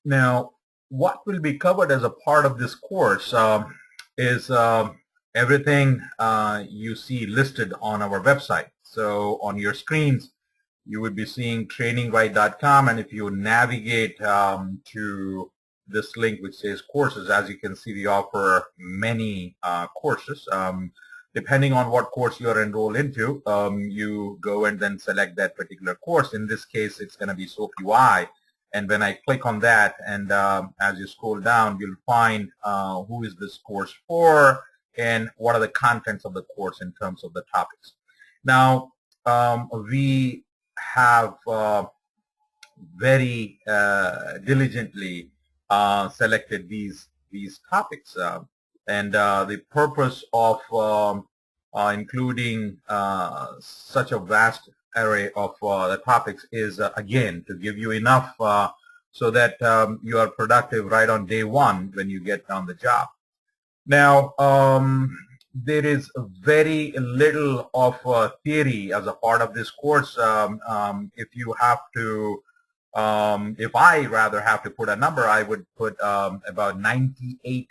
Now, what will be covered as a part of this course is everything you see listed on our website. So on your screens, you would be seeing TrainingRite.com, and if you navigate to this link which says courses, as you can see, we offer many courses. Depending on what course you're enrolled into, you go and then select that particular course. In this case, it's going to be SoapUI. And when I click on that, and as you scroll down, you'll find who is this course for and what are the contents of the course in terms of the topics. Now, we have very diligently selected these topics, and the purpose of including such a vast array of the topics is again to give you enough so that you are productive right on day one when you get on the job. Now, there is very little of theory as a part of this course. If you have to, if I rather have to put a number, I would put about 98%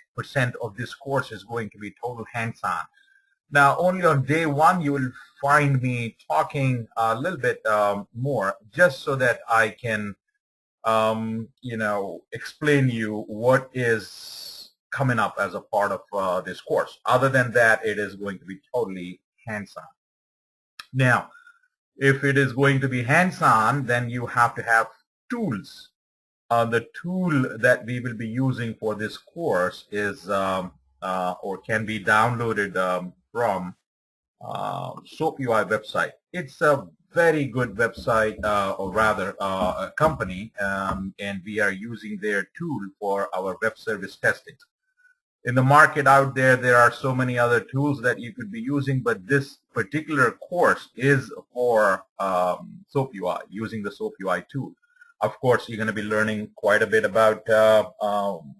of this course is going to be total hands-on. Now, only on day one you will find me talking a little bit more, just so that I can, explain you what is coming up as a part of this course. Other than that, it is going to be totally hands-on. Now, if it is going to be hands-on, then you have to have tools. The tool that we will be using for this course is or can be downloaded from SoapUI website. It's a very good website, or rather a company, and we are using their tool for our web service testing. In the market out there, there are so many other tools that you could be using, but this particular course is for SoapUI, using the SoapUI tool. Of course, you're going to be learning quite a bit about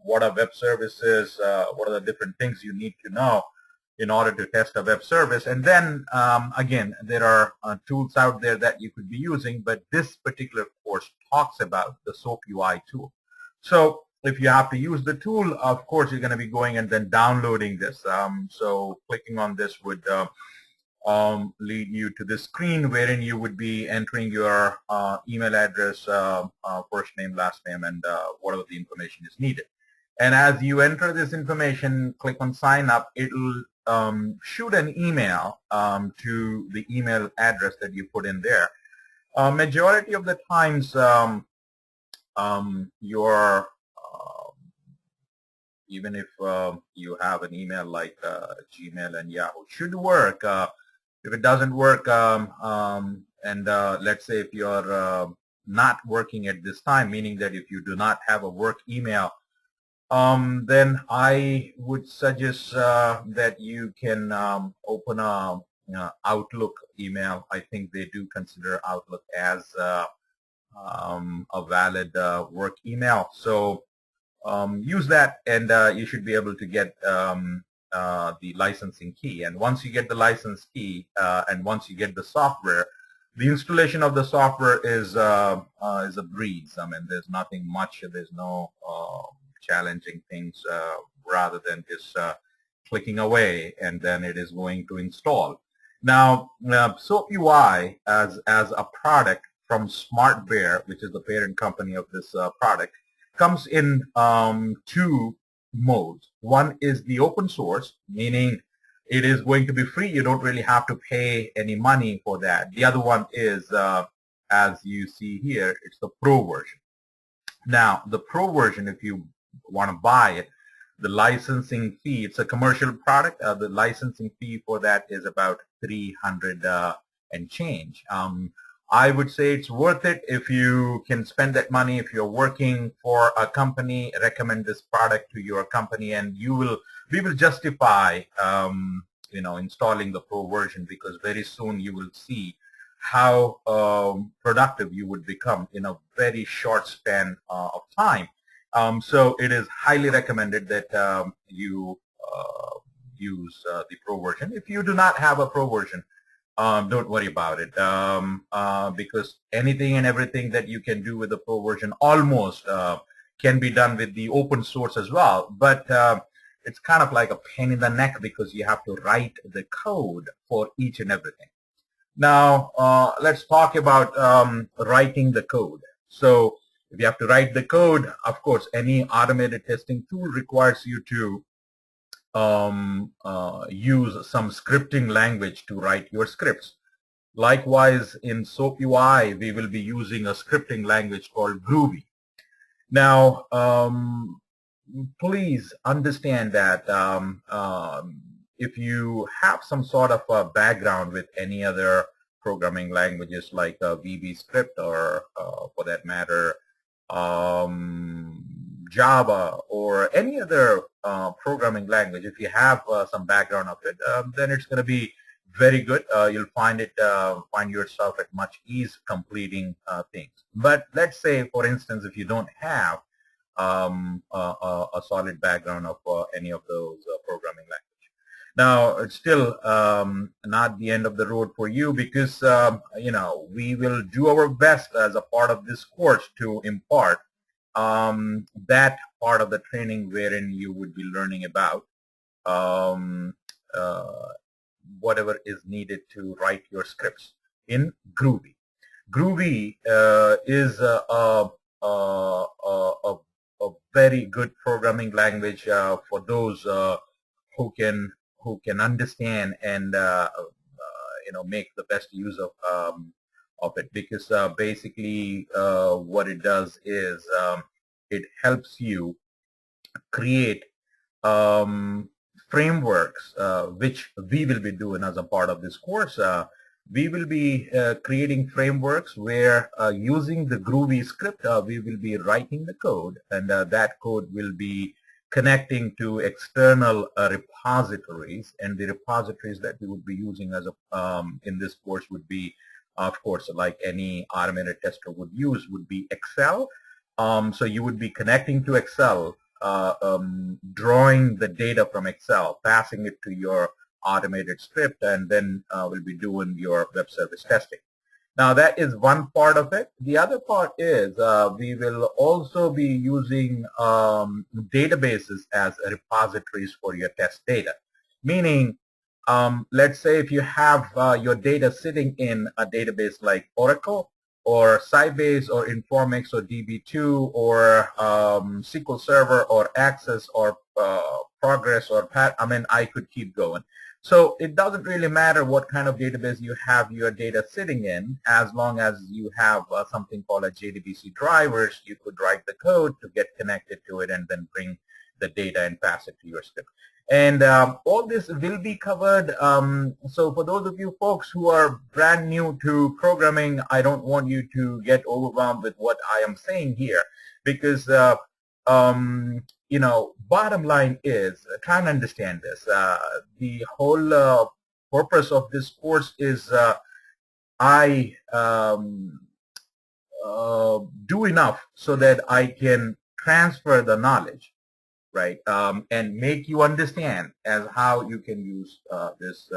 what a web service is, what are the different things you need to know in order to test a web service. And then, again, there are tools out there that you could be using, but this particular course talks about the SoapUI tool. So if you have to use the tool, of course, you're going to be going and then downloading this. So clicking on this would lead you to this screen wherein you would be entering your email address, first name, last name, and whatever the information is needed. And as you enter this information, click on sign up. It'll shoot an email to the email address that you put in there. Majority of the times, even if you have an email like Gmail and Yahoo, should work. If it doesn't work, and let's say if you're not working at this time, meaning that if you do not have a work email, then I would suggest that you can open a Outlook email. I think they do consider Outlook as a valid work email. So use that, and you should be able to get the licensing key. And once you get the license key, and once you get the software, the installation of the software is a breeze. I mean, there's nothing much. There's no challenging things, rather than just clicking away, and then it is going to install. Now, SoapUI as a product from SmartBear, which is the parent company of this product, comes in two modes. One is the open source, meaning it is going to be free. You don't really have to pay any money for that. The other one is, as you see here, it's the pro version. Now, the pro version, if you want to buy it, the licensing fee, it's a commercial product. The licensing fee for that is about $300 and change. I would say it's worth it if you can spend that money. If you're working for a company, recommend this product to your company, and we will justify installing the pro version, because very soon you will see how productive you would become in a very short span of time. So it is highly recommended that you use the pro version. If you do not have a pro version, don't worry about it, because anything and everything that you can do with the pro version almost can be done with the open source as well, but it's kind of like a pain in the neck because you have to write the code for each and everything. Now, let's talk about writing the code. So if you have to write the code, of course, any automated testing tool requires you to use some scripting language to write your scripts. Likewise, in SoapUI, we will be using a scripting language called Groovy. Now, please understand that if you have some sort of a background with any other programming languages like VB script or for that matter Java or any other programming language, if you have some background of it, then it's going to be very good. You'll find yourself at much ease completing things. But let's say, for instance, if you don't have a solid background of any of those programming languages. Now, it's still not the end of the road for you because, we will do our best as a part of this course to impart that part of the training wherein you would be learning about whatever is needed to write your scripts in Groovy. Groovy is a very good programming language for those who can understand and make the best use of it, because basically what it does is it helps you create frameworks, which we will be doing as a part of this course. We will be creating frameworks where using the Groovy script, we will be writing the code, and that code will be connecting to external repositories, and the repositories that we would be using as in this course would be, of course, like any automated tester would use, would be Excel. So you would be connecting to Excel, drawing the data from Excel, passing it to your automated script, and then we'll be doing your web service testing. Now, that is one part of it. The other part is we will also be using databases as repositories for your test data. Meaning, let's say if you have your data sitting in a database like Oracle or Sybase or Informix or DB2 or SQL Server or Access or Progress or Pat, I could keep going. So it doesn't really matter what kind of database you have your data sitting in, as long as you have something called a JDBC drivers. You could write the code to get connected to it and then bring the data and pass it to your script. And all this will be covered. So for those of you folks who are brand new to programming, I don't want you to get overwhelmed with what I am saying here, because bottom line is, try and understand this. The whole purpose of this course is I do enough so that I can transfer the knowledge, right, and make you understand as how you can use this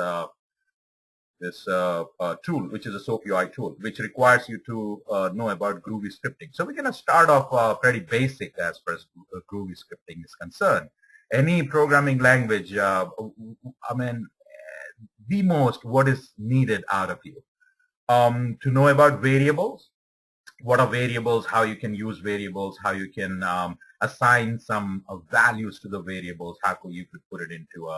tool, which is a SoapUI tool, which requires you to know about Groovy scripting. So we're going to start off pretty basic as far as Groovy scripting is concerned. Any programming language, the most what is needed out of you. To know about variables, what are variables, how you can use variables, how you can assign some values to the variables, how you could put it into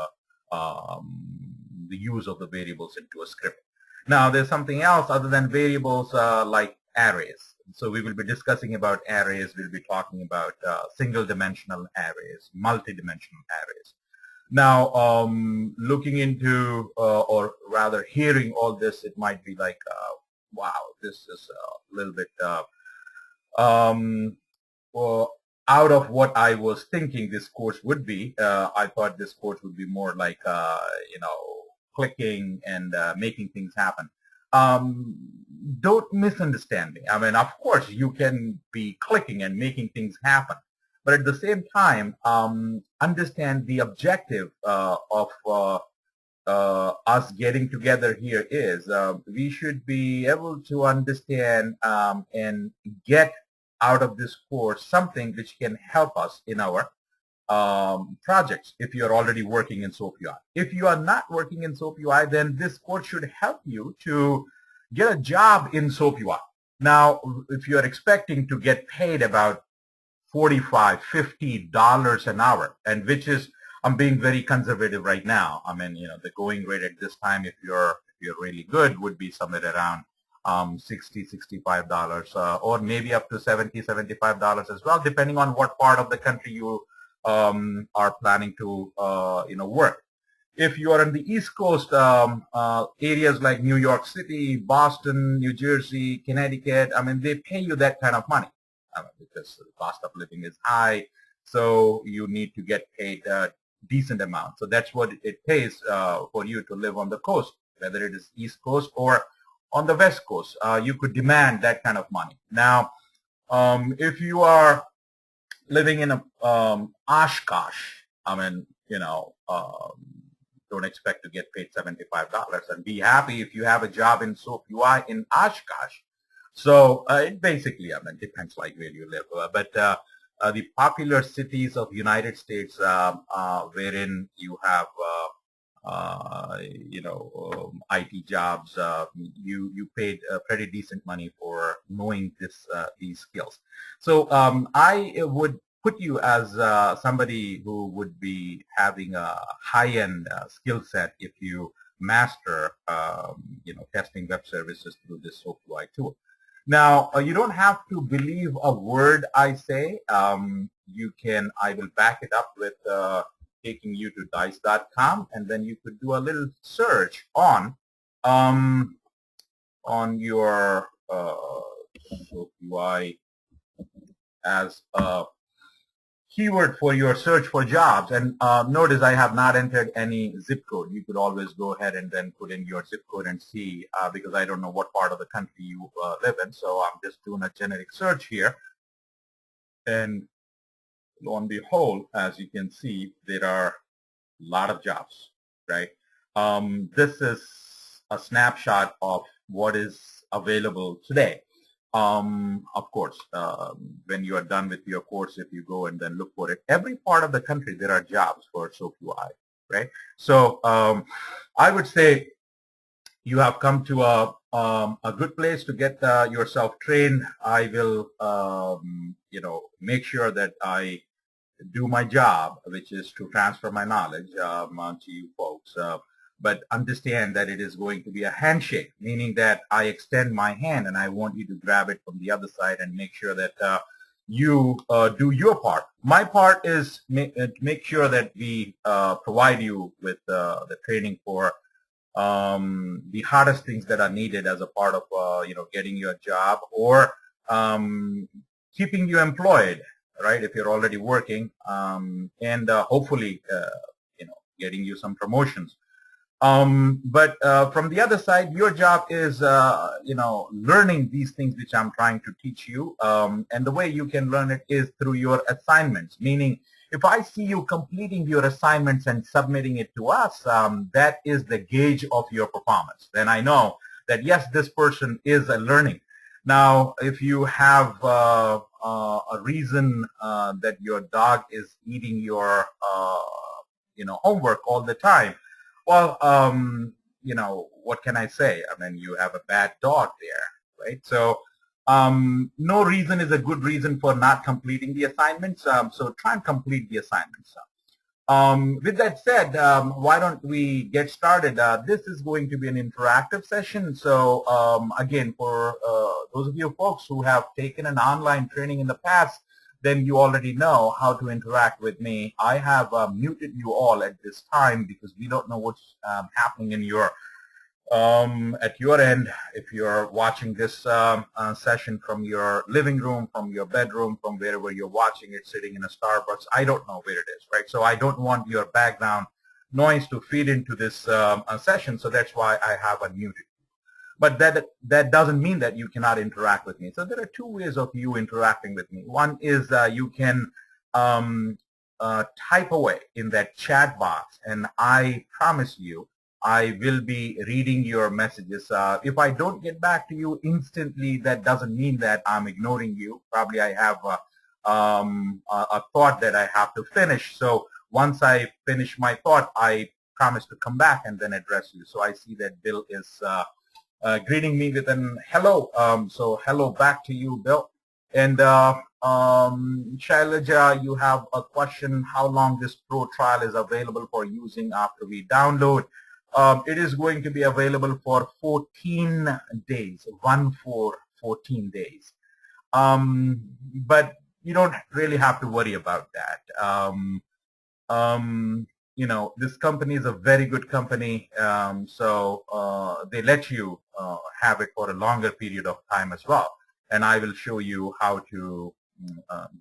the use of the variables into a script. Now, there's something else other than variables like arrays. So we will be discussing about arrays. We'll be talking about single-dimensional arrays, multi-dimensional arrays. Now, looking into, or rather hearing all this, it might be like, wow, this is a little bit out of what I was thinking this course would be. I thought this course would be more like, clicking and making things happen. Don't misunderstand me. Of course, you can be clicking and making things happen. But at the same time, understand the objective of us getting together here is we should be able to understand and get out of this course something which can help us in our projects if you're already working in SoapUI. If you are not working in SoapUI, then this course should help you to get a job in SoapUI. Now, if you're expecting to get paid about $45, $50 an hour, and which is, I'm being very conservative right now. I mean, the going rate at this time, if you're really good, would be somewhere around $60, $65, or maybe up to $70, $75 as well, depending on what part of the country you are planning to work. If you are in the East Coast, areas like New York City, Boston, New Jersey, Connecticut, I mean, they pay you that kind of money because the cost of living is high, so you need to get paid a decent amount. So that's what it pays for you to live on the coast, whether it is East Coast or on the West Coast. You could demand that kind of money. Now, if you are living in Oshkosh, I mean, don't expect to get paid $75 and be happy if you have a job in SoapUI in Oshkosh. So it basically, I mean, depends like where you live. But the popular cities of United States wherein you have IT jobs, you paid pretty decent money for knowing these skills. So I would put you as somebody who would be having a high-end skill set if you master, testing web services through this SoapUI tool. Now, you don't have to believe a word I say. I will back it up with taking you to dice.com, and then you could do a little search on your SoapUI as a keyword for your search for jobs. And notice I have not entered any zip code. You could always go ahead and then put in your zip code and see, because I don't know what part of the country you live in. So I'm just doing a generic search here. And lo and behold, as you can see, there are a lot of jobs, right? This is a snapshot of what is available today. Of course, when you are done with your course, if you go and then look for it, every part of the country there are jobs for SoapUI, right? So I would say you have come to a good place to get yourself trained. I will, make sure that I do my job, which is to transfer my knowledge to you folks. But understand that it is going to be a handshake, meaning that I extend my hand and I want you to grab it from the other side and make sure that you do your part. My part is to make sure that we provide you with the training for the hardest things that are needed as a part of getting your job or keeping you employed, right? If you're already working, and hopefully getting you some promotions. But from the other side, your job is, learning these things which I'm trying to teach you. And the way you can learn it is through your assignments, meaning if I see you completing your assignments and submitting it to us, that is the gauge of your performance. Then I know that, yes, this person is learning. Now, if you have a reason that your dog is eating your, homework all the time, well, what can I say? I mean, you have a bad dog there, right? So no reason is a good reason for not completing the assignments. So try and complete the assignments. With that said, why don't we get started? This is going to be an interactive session. So again, for those of you folks who have taken an online training in the past, then you already know how to interact with me. I have muted you all at this time because we don't know what's happening in your at your end. If you're watching this session from your living room, from your bedroom, from wherever you're watching it, sitting in a Starbucks, I don't know where it is, right? So I don't want your background noise to feed into this session, so that's why I have unmuted. But that doesn't mean that you cannot interact with me. So there are two ways of you interacting with me. One is you can type away in that chat box, and I promise you I will be reading your messages. If I don't get back to you instantly, that doesn't mean that I'm ignoring you. Probably I have a thought that I have to finish. So once I finish my thought, I promise to come back and then address you. So I see that Bill is greeting me with an hello. So hello back to you, Bill. And Shailaja, you have a question, how long this pro trial is available for using after we download. It is going to be available for 14 days, 14 days. But you don't really have to worry about that. This company is a very good company, so they let you have it for a longer period of time as well. And I will show you how to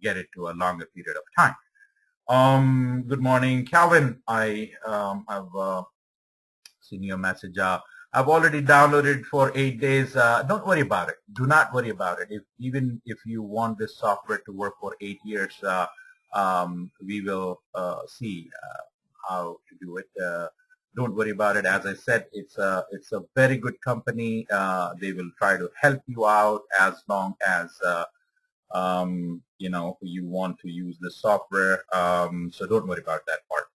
get it to a longer period of time. Good morning, Calvin. I've seen your message. I've already downloaded for 8 days. Don't worry about it. Do not worry about it. Even if you want this software to work for 8 years, we will see how to do it. Don't worry about it. As I said, it's a very good company. They will try to help you out as long as you want to use the software. So don't worry about that part.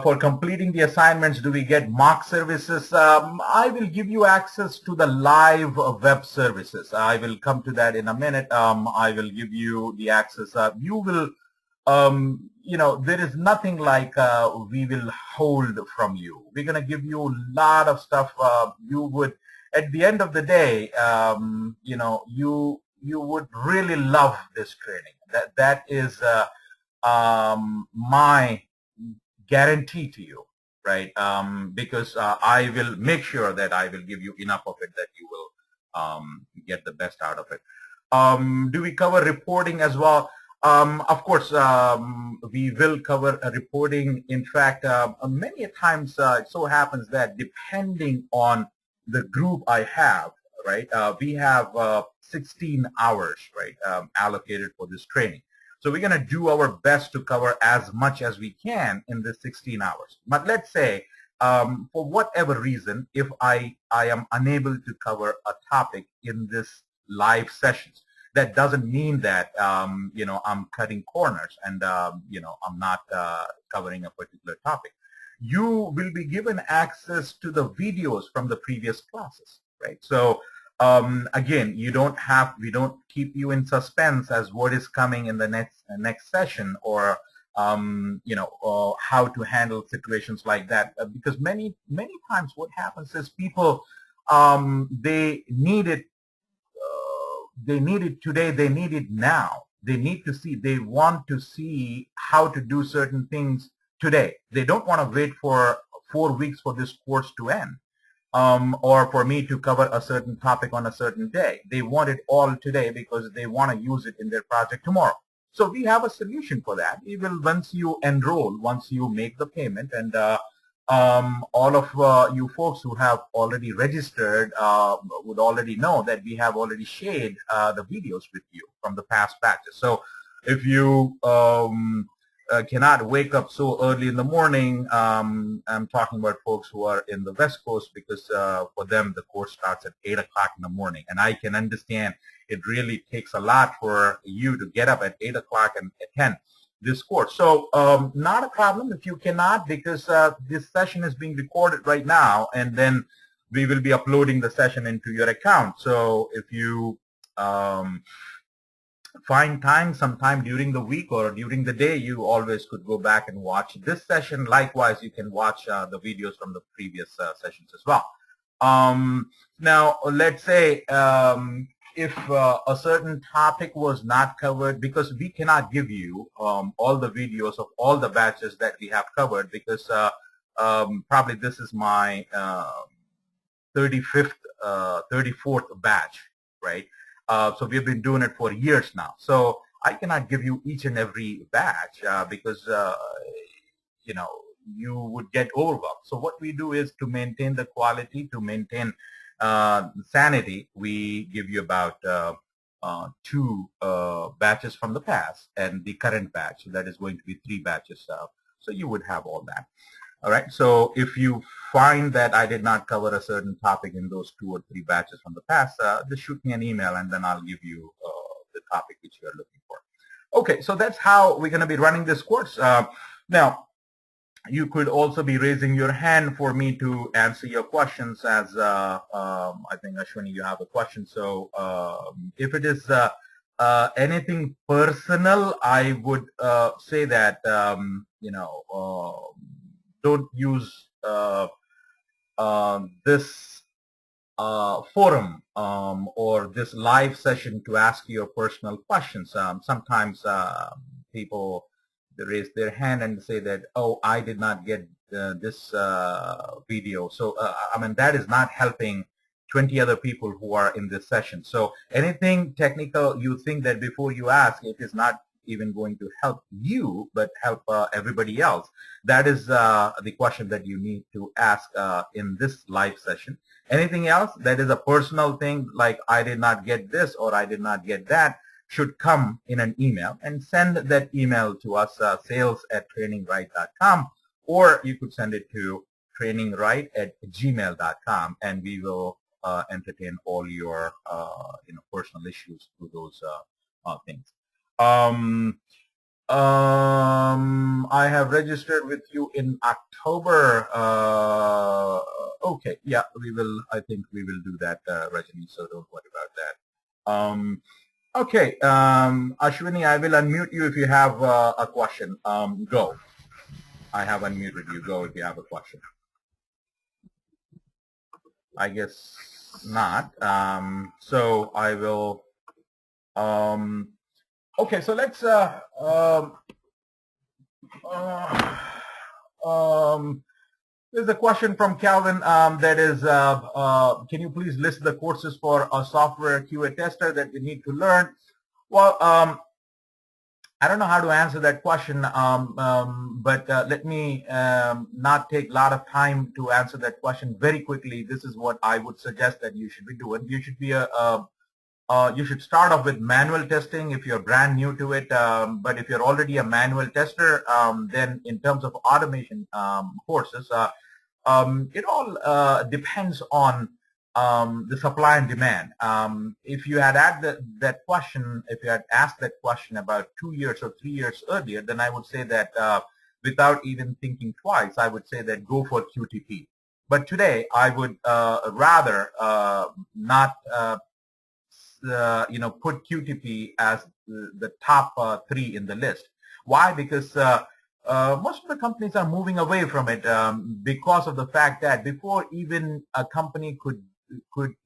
For completing the assignments, do we get mock services? I will give you access to the live web services. I will come to that in a minute. I will give you the access. You will, there is nothing like we will hold from you. We're going to give you a lot of stuff. You would, at the end of the day, you would really love this training. That is my guarantee to you, right? Because I will make sure that I will give you enough of it that you will get the best out of it. Do we cover reporting as well? Of course, we will cover reporting. In fact, many times it so happens that depending on the group I have, right, we have 16 hours, right, allocated for this training. So we're going to do our best to cover as much as we can in this 16 hours. But let's say, for whatever reason, if I am unable to cover a topic in this live sessions, that doesn't mean that, I'm cutting corners and, I'm not covering a particular topic. You will be given access to the videos from the previous classes, right? So again, we don't keep you in suspense as what is coming in the next session, or how to handle situations like that, because many times what happens is people they need it today, they need it now. They want to see how to do certain things today. They don't want to wait for 4 weeks for this course to end. Or for me to cover a certain topic on a certain day. They want it all today because they want to use it in their project tomorrow. So we have a solution for that. We will, once you enroll, once you make the payment, and all of you folks who have already registered would already know that we have already shared the videos with you from the past batches. So if you cannot wake up so early in the morning, I'm talking about folks who are in the West Coast, because for them the course starts at 8 o'clock in the morning, and I can understand it really takes a lot for you to get up at 8 o'clock and attend this course. So not a problem if you cannot, because this session is being recorded right now, and then we will be uploading the session into your account. So if you find time sometime during the week or during the day, you always could go back and watch this session. Likewise, you can watch the videos from the previous sessions as well. Now, let's say if a certain topic was not covered, because we cannot give you all the videos of all the batches that we have covered, because probably this is my 35th, 34th batch, right? So we've been doing it for years now. So I cannot give you each and every batch because, you would get overwhelmed. So what we do is, to maintain the quality, to maintain sanity, we give you about 2 batches from the past and the current batch. So that is going to be 3 batches So you would have all that. All right. So if you find that I did not cover a certain topic in those 2 or 3 batches from the past, just shoot me an email and then I'll give you the topic which you are looking for. Okay. So that's how we're going to be running this course. Now, you could also be raising your hand for me to answer your questions as I think Ashwini, you have a question. So if it is anything personal, I would say that, don't use this forum or this live session to ask your personal questions. Sometimes people they raise their hand and say that, oh, I did not get this video. So, I mean, that is not helping 20 other people who are in this session. So anything technical you think that before you ask, it is not even going to help you, but help everybody else. That is the question that you need to ask in this live session. Anything else that is a personal thing, like I did not get this or I did not get that, should come in an email, and send that email to us, sales@trainingrite.com, or you could send it to trainingrite@gmail.com, and we will entertain all your personal issues through those things. I have registered with you in October. Okay, yeah, we will. I think we will do that, Rajani. So don't worry about that. Okay, Ashwini, I will unmute you if you have a question. Go. I have unmuted you. Go if you have a question. I guess not. So I will. Okay, so let's. There's a question from Calvin that is, can you please list the courses for a software QA tester that we need to learn? Well, I don't know how to answer that question, but let me not take a lot of time to answer that question very quickly. This is what I would suggest that you should be doing. You should be you should start off with manual testing if you're brand new to it. But if you're already a manual tester, then in terms of automation courses, it all depends on the supply and demand. If you had asked that question, if you had asked that question about 2 years or 3 years earlier, then I would say that without even thinking twice, I would say that go for QTP. But today, I would rather not put QTP as the top 3 in the list. Why? Because most of the companies are moving away from it because of the fact that before even a company could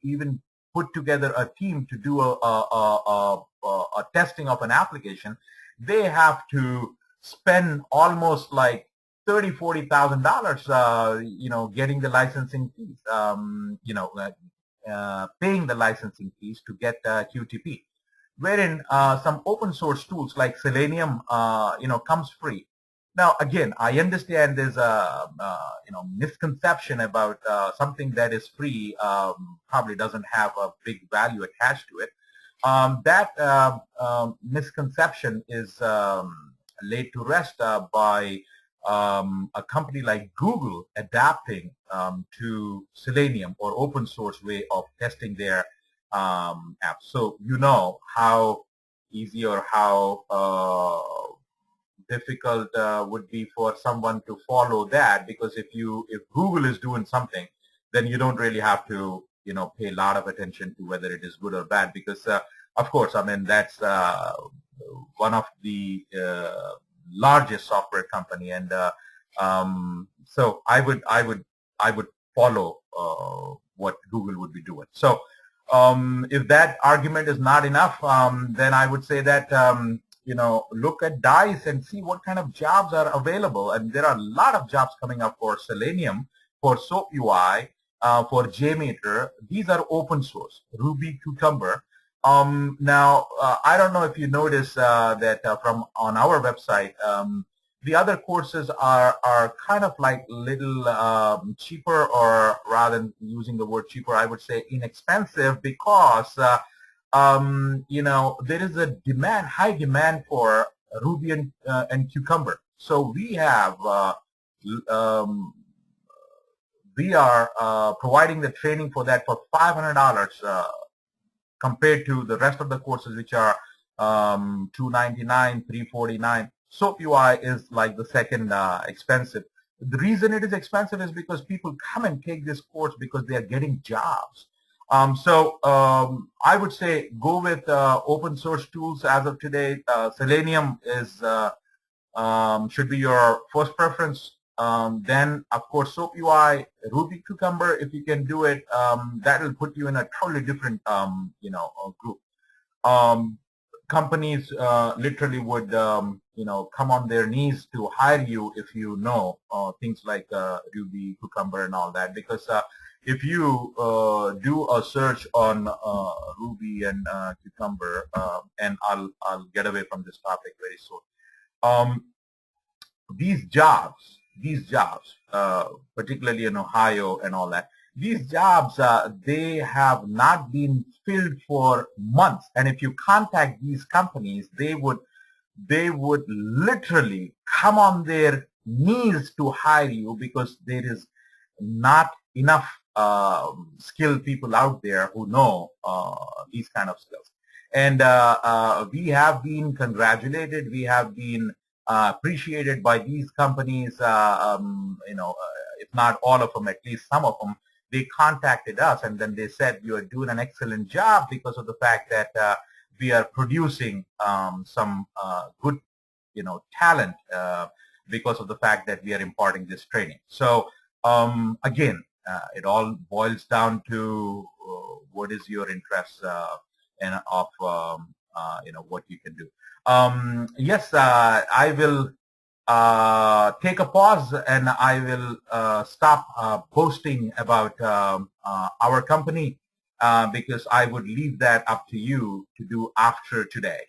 even put together a team to do a testing of an application, they have to spend almost like $30,000-$40,000, getting the licensing fees, paying the licensing fees to get QTP, wherein some open source tools like Selenium, comes free. Now, again, I understand there's a misconception about something that is free probably doesn't have a big value attached to it. That misconception is laid to rest by a company like Google adapting to Selenium or open source way of testing their apps. So you know how easy or how difficult would be for someone to follow that, because if Google is doing something, then you don't really have to pay a lot of attention to whether it is good or bad, because of course, I mean, that's one of the largest software company, and so I would follow what Google would be doing. So if that argument is not enough, then I would say that look at DICE and see what kind of jobs are available. And there are a lot of jobs coming up for Selenium, for SoapUI, for JMeter. These are open source, Ruby, Cucumber. Now, I don't know if you notice that from on our website, the other courses are kind of like little cheaper, or rather than using the word cheaper, I would say inexpensive, because there is a high demand for Ruby and Cucumber. So we have we are providing the training for that for $500 compared to the rest of the courses, which are $299, $349. SoapUI is like the second expensive. The reason it is expensive is because people come and take this course because they are getting jobs. I would say go with open source tools as of today. Selenium is should be your first preference. Then, of course, SoapUI, Ruby Cucumber, if you can do it, that will put you in a totally different, group. Um, Companies literally would, come on their knees to hire you if you know things like Ruby, Cucumber, and all that. Because if you do a search on Ruby and Cucumber, and I'll get away from this topic very soon. These jobs, particularly in Ohio and all that, these jobs, they have not been filled for months. And if you contact these companies, they would literally come on their knees to hire you because there is not enough skilled people out there who know these kind of skills. And we have been congratulated. We have been appreciated by these companies. If not all of them, at least some of them. They contacted us and then they said, you are doing an excellent job because of the fact that we are producing some good, talent because of the fact that we are imparting this training. So again, it all boils down to what is your interest and of what you can do. Yes, I will take a pause and I will stop boasting about our company because I would leave that up to you to do after today,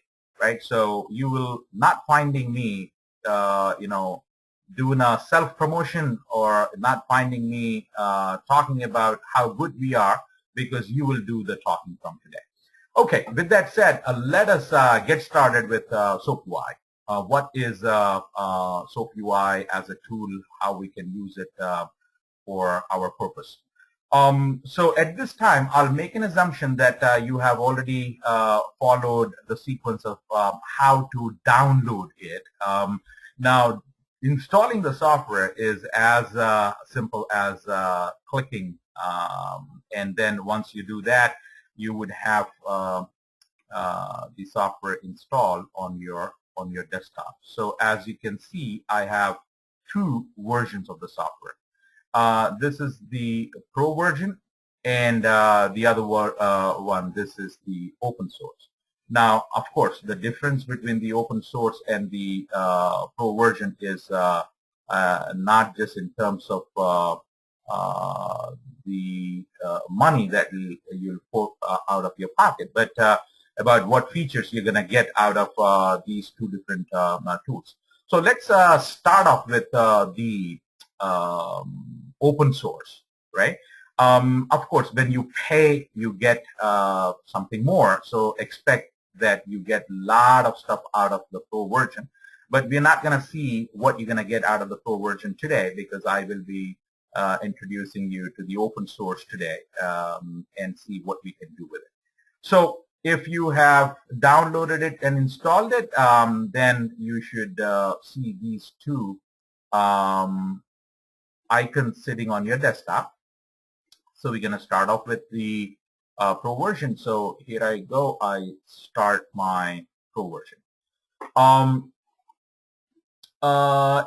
right? So you will not finding me, doing a self-promotion or not finding me talking about how good we are because you will do the talking from today. Okay, with that said, let us get started with SoapUI. What is SoapUI as a tool, how we can use it for our purpose. So at this time, I'll make an assumption that you have already followed the sequence of how to download it. Now, installing the software is as simple as clicking, and then once you do that, you would have the software installed on your desktop. So as you can see, I have two versions of the software. This is the Pro version, and the other one, this is the open source. Now, of course, the difference between the open source and the Pro version is not just in terms of the money that you'll pull out of your pocket, but about what features you're going to get out of these two different tools. So let's start off with the open source, right? Of course, when you pay, you get something more. So expect that you get a lot of stuff out of the Pro version. But we're not going to see what you're going to get out of the Pro version today because I will be introducing you to the open source today and see what we can do with it. So if you have downloaded it and installed it, then you should see these two icons sitting on your desktop. So we're going to start off with the Pro version. So here I go. I start my Pro version.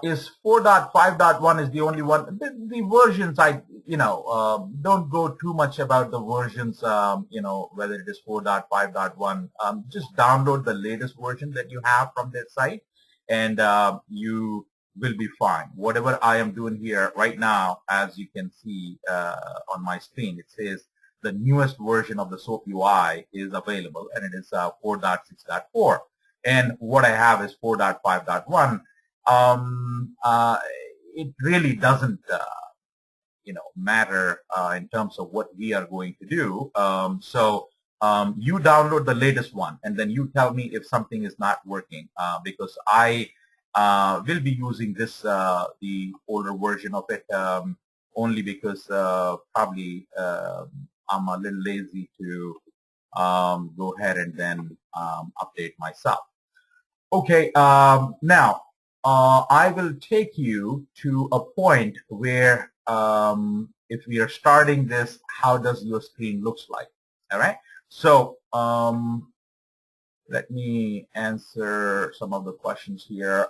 Is 4.5.1 is the only one. The versions, don't go too much about the versions, whether it is 4.5.1. Just download the latest version that you have from their site, and you will be fine. Whatever I am doing here right now, as you can see on my screen, it says the newest version of the SoapUI is available, and it is 4.6.4. And what I have is 4.5.1. It really doesn't, matter in terms of what we are going to do. You download the latest one, and then you tell me if something is not working, because I We'll be using this, the older version of it, only because probably I'm a little lazy to go ahead and then update myself. Okay, now I will take you to a point where if we are starting this, how does your screen looks like? All right. So let me answer some of the questions here.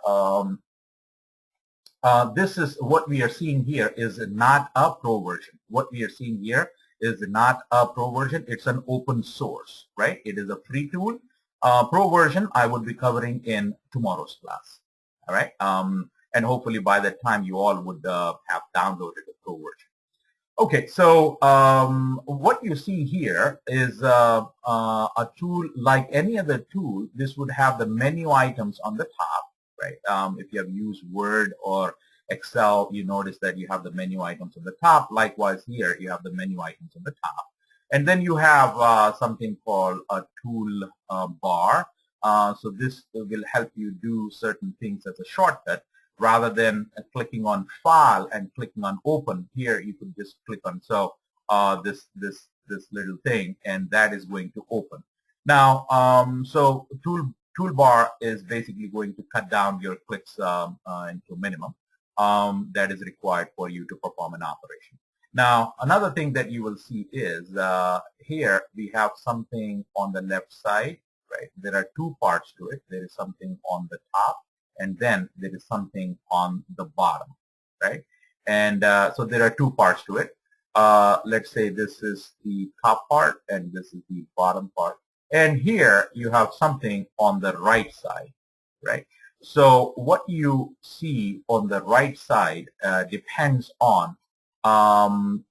This is what we are seeing here is not a pro version. What we are seeing here is not a pro version. It's an open source, right? It is a free tool. Pro version I will be covering in tomorrow's class. All right. And hopefully by that time you all would have downloaded the pro version. Okay, so what you see here is a tool like any other tool. This would have the menu items on the top, right? If you have used Word or Excel, you notice that you have the menu items on the top. Likewise here, you have the menu items on the top. And then you have something called a tool bar. So this will help you do certain things as a shortcut. Rather than clicking on File and clicking on Open, here you could just click on this little thing, and that is going to open. Now, so toolbar is basically going to cut down your clicks into a minimum that is required for you to perform an operation. Now, another thing that you will see is here we have something on the left side, right? There are two parts to it. There is something on the top, and then there is something on the bottom, right? And so there are two parts to it. Let's say this is the top part and this is the bottom part. And here you have something on the right side, right? So what you see on the right side depends on,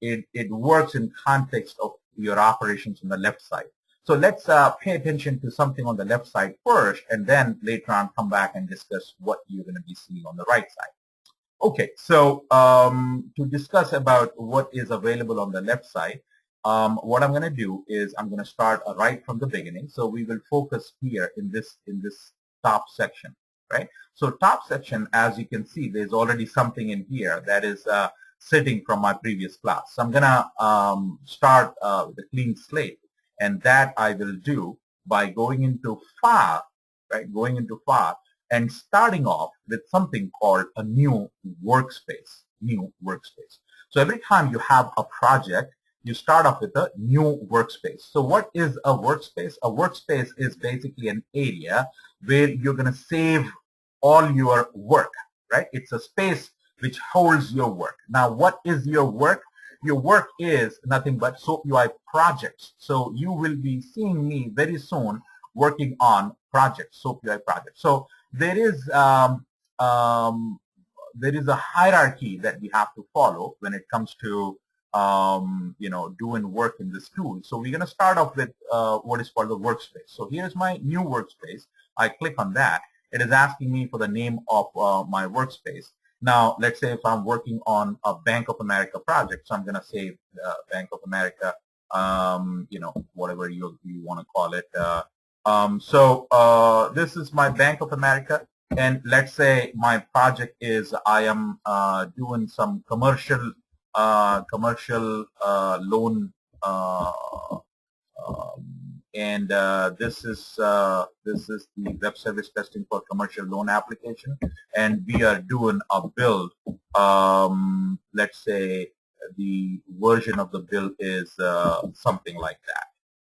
it works in context of your operations on the left side. So let's pay attention to something on the left side first, and then later on come back and discuss what you're going to be seeing on the right side. Okay, so to discuss about what is available on the left side, what I'm going to do is I'm going to start right from the beginning. So we will focus here in this top section, right? So top section, as you can see, there's already something in here that is sitting from my previous class. So I'm going to start with a clean slate. And that I will do by going into File, right? Going into File and starting off with something called a new workspace. New workspace. So every time you have a project, you start off with a new workspace. So what is a workspace? A workspace is basically an area where you're going to save all your work, right? It's a space which holds your work. Now, what is your work? Your work is nothing but SoapUI projects. So you will be seeing me very soon working on projects, SoapUI projects. So there is a hierarchy that we have to follow when it comes to doing work in this tool. So we're going to start off with what is called the workspace. So here's my new workspace. I click on that. It is asking me for the name of my workspace. Now, let's say if I'm working on a Bank of America project, so I'm going to say Bank of America, whatever you want to call it. This is my Bank of America, and let's say my project is I am doing some commercial loan, and this is the web service testing for commercial loan application, and we are doing a build. Let's say the version of the build is something like that,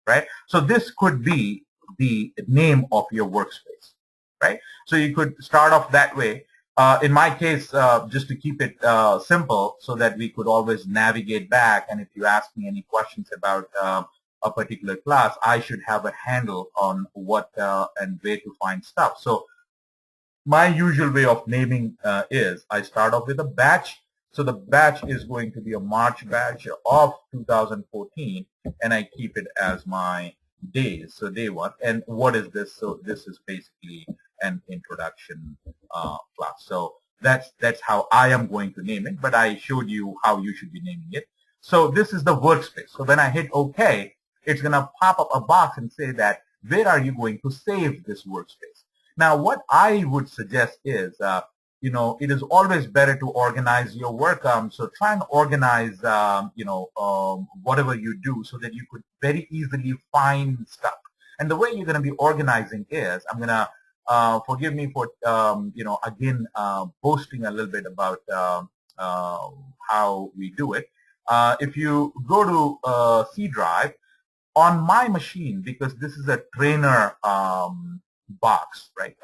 right? So this could be the name of your workspace, right? So you could start off that way. In my case, just to keep it simple so that we could always navigate back, and if you ask me any questions about a particular class, I should have a handle on what and where to find stuff. So my usual way of naming is I start off with a batch. So the batch is going to be a March batch of 2014, and I keep it as my days. So day one. And what is this? So this is basically an introduction class. So that's how I am going to name it, but I showed you how you should be naming it. So this is the workspace. So when I hit OK, it's going to pop up a box and say that where are you going to save this workspace? Now, what I would suggest is, it is always better to organize your work. So try and organize, whatever you do so that you could very easily find stuff. And the way you're going to be organizing is, I'm going to, forgive me for, again, boasting a little bit about how we do it. If you go to C drive, on my machine, because this is a trainer box, right?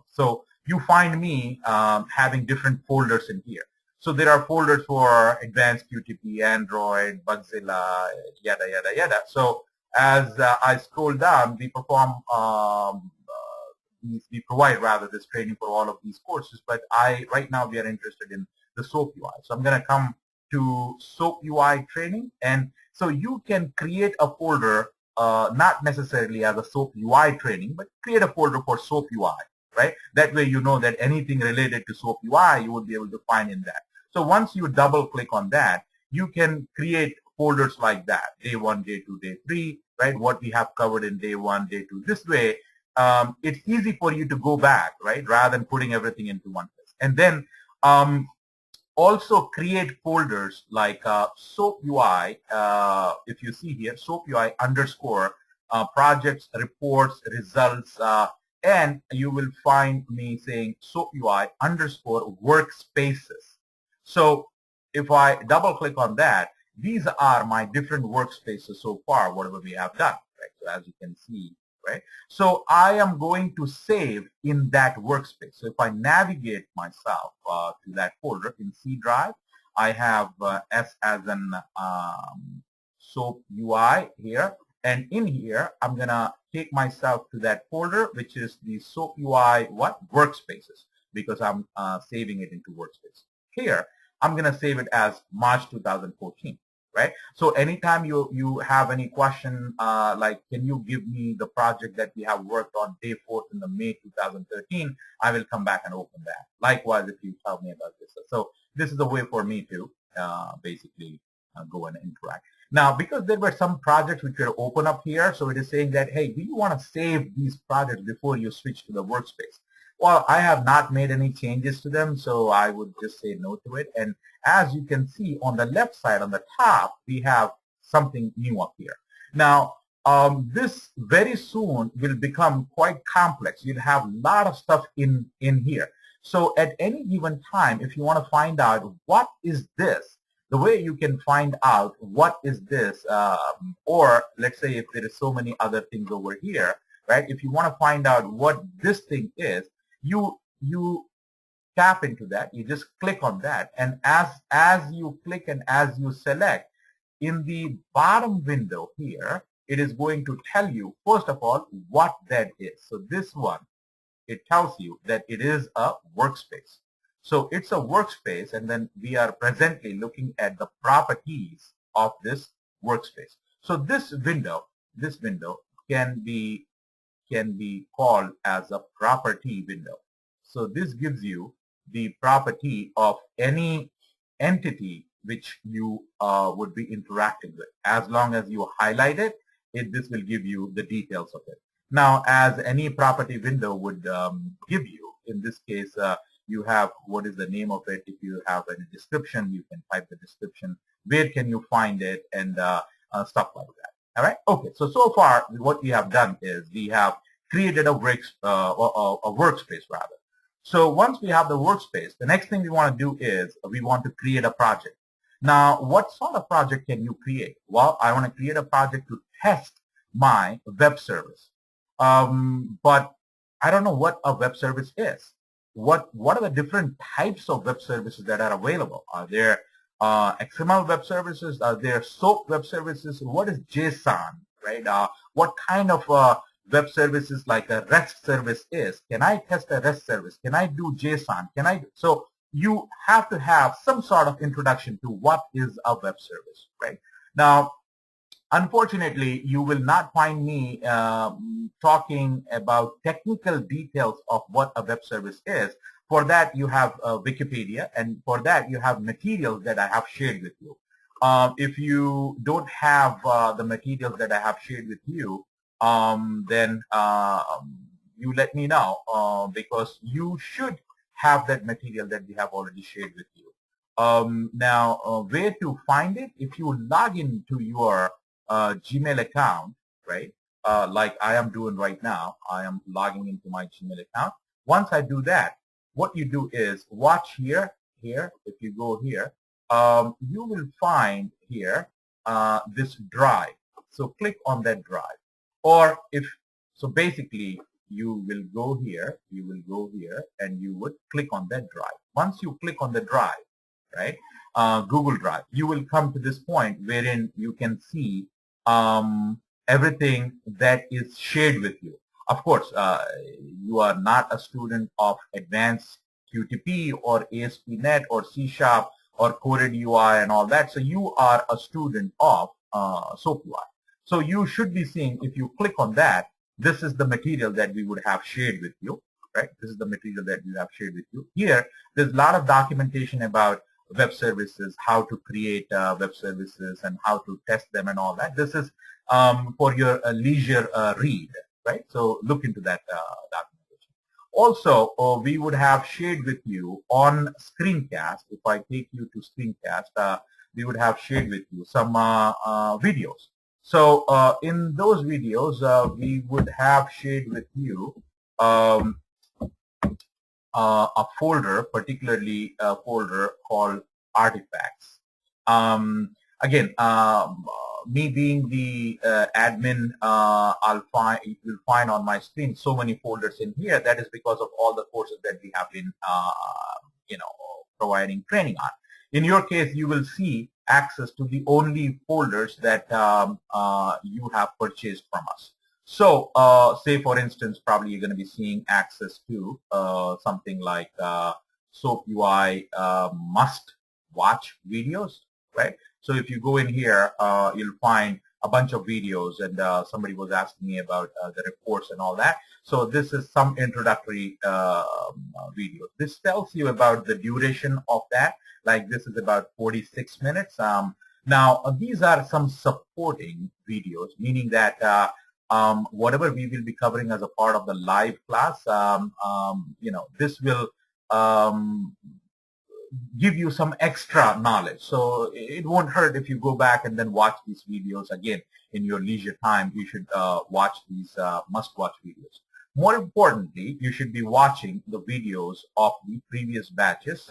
So you find me having different folders in here. So there are folders for advanced QTP, Android, Bugzilla, yada, yada, yada. So as I scroll down, we perform, we provide rather this training for all of these courses. But right now we are interested in the SoapUI. So I'm going to come to SoapUI training, and so you can create a folder, not necessarily as a SoapUI training, but create a folder for SoapUI, right? That way you know that anything related to SoapUI you will be able to find in that. So once you double click on that, you can create folders like that, day 1, day 2, day 3, right? What we have covered in day 1, day 2. This way, it's easy for you to go back, right? Rather than putting everything into one place. And then also create folders like SoapUI. If you see here, SoapUI underscore projects, reports, results, and you will find me saying SoapUI underscore workspaces. So if I double click on that, these are my different workspaces so far, whatever we have done. Right? So as you can see, right? So I am going to save in that workspace. So if I navigate myself to that folder in C drive, I have S as an SoapUI here. And in here, I'm going to take myself to that folder, which is the SoapUI workspaces, because I'm saving it into workspace. Here, I'm going to save it as March 2014. Right? So anytime you have any question, like, can you give me the project that we have worked on day 4th in the May 2013, I will come back and open that. Likewise, if you tell me about this. So this is a way for me to basically go and interact. Now, because there were some projects which were open up here, so it is saying that, hey, do you want to save these projects before you switch to the workspace? Well, I have not made any changes to them, so I would just say no to it. And as you can see on the left side, on the top, we have something new up here. Now, this very soon will become quite complex. You'll have a lot of stuff in here. So at any given time, if you want to find out what is this, the way you can find out what is this, or let's say if there is so many other things over here, right? If you want to find out what this thing is, you tap into that, you just click on that, and as you click and as you select, in the bottom window here, it is going to tell you, first of all, what that is. So this one, it tells you that it is a workspace. So it's a workspace, and then we are presently looking at the properties of this workspace. So this window can be called as a property window. So this gives you the property of any entity which you would be interacting with. As long as you highlight it, this will give you the details of it. Now, as any property window would give you, in this case, you have what is the name of it. If you have a description, you can type the description. Where can you find it, and stuff like that. All right. Okay. So far, what we have done is we have created a workspace rather. So once we have the workspace, the next thing we want to do is we want to create a project. Now, what sort of project can you create? Well, I want to create a project to test my web service. But I don't know what a web service is. What are the different types of web services that are available? Are there XML web services? Are there SOAP web services? What is JSON, right? What kind of web services like a REST service is? Can I test a REST service? Can I do JSON? So you have to have some sort of introduction to what is a web service, right? Now, unfortunately, you will not find me talking about technical details of what a web service is. For that, you have Wikipedia, and for that, you have materials that I have shared with you. If you don't have the materials that I have shared with you, then you let me know because you should have that material that we have already shared with you. Now, where to find it? If you log into your Gmail account, right? Like I am doing right now, I am logging into my Gmail account. Once I do that, what you do is watch here. Here, if you go here, you will find here this drive. So click on that drive. Or if so, basically you will go here. You will go here, and you would click on that drive. Once you click on the drive, right? Google Drive, you will come to this point wherein you can see everything that is shared with you. Of course, you are not a student of advanced QTP or ASP.NET or C Sharp or coded UI and all that. So you are a student of SoapUI. So you should be seeing, if you click on that, this is the material that we would have shared with you, right? This is the material that we have shared with you. Here, there's a lot of documentation about web services, how to create web services and how to test them and all that. This is for your leisure read, right? So look into that documentation. Also, we would have shared with you on screencast. If I take you to screencast, we would have shared with you some videos. So in those videos, we would have shared with you a folder, particularly a folder called artifacts. Again, me being the admin, you'll find on my screen so many folders in here. That is because of all the courses that we have been, providing training on. In your case, you will see access to the only folders that you have purchased from us. So, say for instance, probably you're going to be seeing access to something like SoapUI must watch videos, right? So if you go in here, you'll find a bunch of videos, and somebody was asking me about the reports and all that. So this is some introductory video. This tells you about the duration of that. Like this is about 46 minutes. Now, these are some supporting videos, meaning that whatever we will be covering as a part of the live class, this will give you some extra knowledge. So it won't hurt if you go back and then watch these videos again in your leisure time. You should watch these must-watch videos. More importantly, you should be watching the videos of the previous batches,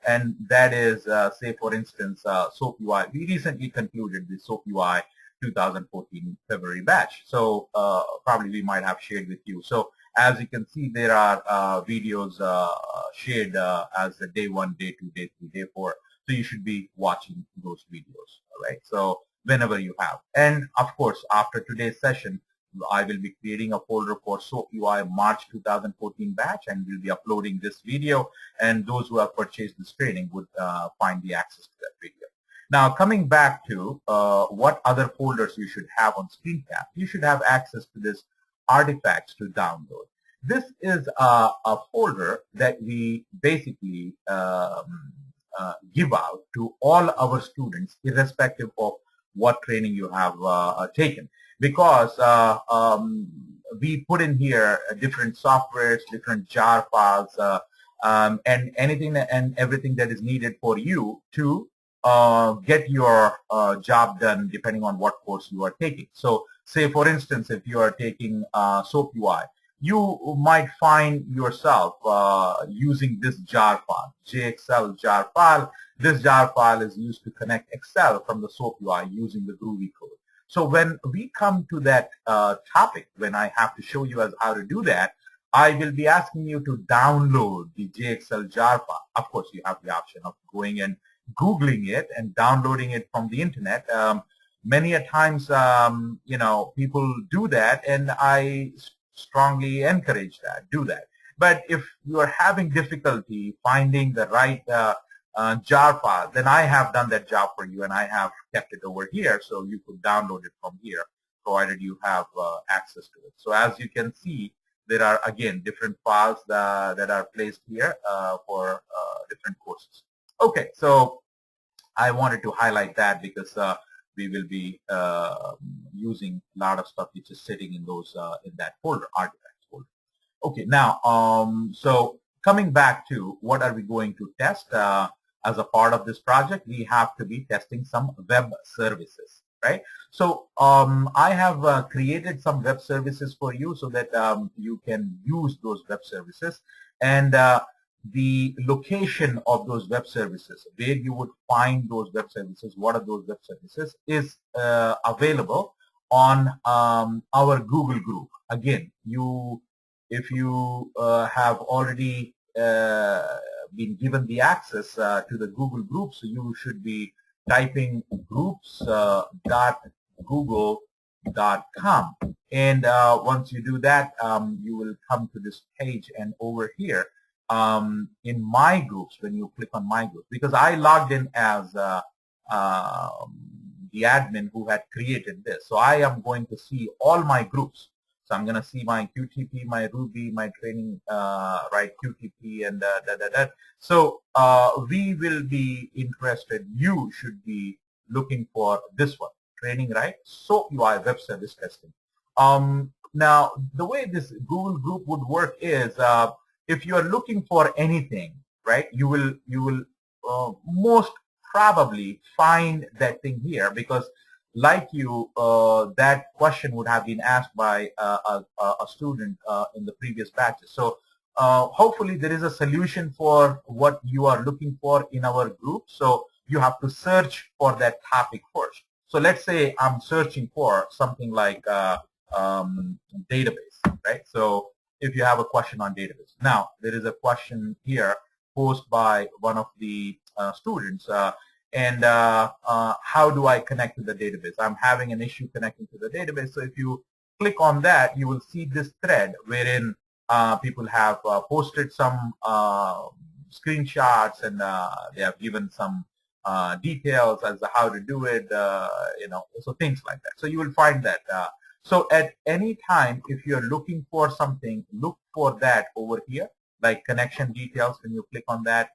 and that is, say for instance, SoapUI. We recently concluded the SoapUI 2014 February batch. So probably we might have shared with you. So as you can see, there are videos shared as the day 1, day 2, day 3, day 4. So you should be watching those videos, all right? So whenever you have. And of course, after today's session, I will be creating a folder for SoapUI March 2014 batch, and we'll be uploading this video, and those who have purchased this training would find the access to that video. Now, coming back to what other folders you should have on Screencast, you should have access to this artifacts to download. This is a folder that we basically give out to all our students, irrespective of what training you have taken, because we put in here different softwares, different jar files, and anything and everything that is needed for you to get your job done depending on what course you are taking. So say for instance, if you are taking SoapUI, you might find yourself using this jar file, JXL jar file. This jar file is used to connect Excel from the SoapUI using the Groovy code. So when we come to that topic, when I have to show you as how to do that, I will be asking you to download the JXL jar file. Of course, you have the option of going and Googling it and downloading it from the internet. Many a times, people do that, and I strongly encourage that, do that. But if you are having difficulty finding the right jar file, then I have done that job for you, and I have kept it over here, so you could download it from here, provided you have access to it. So as you can see, there are, again, different files that are placed here for different courses. Okay, so I wanted to highlight that because we will be using a lot of stuff which is sitting in those in that folder, artifacts folder. Okay, now, so coming back to what are we going to test as a part of this project, we have to be testing some web services, right? So I have created some web services for you so that you can use those web services, and the location of those web services, where you would find those web services, what are those web services, is available on our Google group. Again, if you have already been given the access to the Google group, so you should be typing groups.google.com, and once you do that, you will come to this page, and over here in my groups, when you click on my group, because I logged in as the admin who had created this, so I am going to see all my groups. So I'm going to see my QTP, my Ruby, my TrainingRite QTP, and So we will be interested. You should be looking for this one, TrainingRite SoapUI Web Service Testing. Now, the way this Google group would work is, if you are looking for anything, right, you will most probably find that thing here, because like you, that question would have been asked by a student in the previous batches. So hopefully there is a solution for what you are looking for in our group. So you have to search for that topic first. So let's say I'm searching for something like database, right? So if you have a question on database. Now, there is a question here posed by one of the students. And how do I connect to the database? I'm having an issue connecting to the database. So if you click on that, you will see this thread wherein people have posted some screenshots, and they have given some details as to how to do it, so things like that. So you will find that. So at any time, if you're looking for something, look for that over here, like connection details. When you click on that,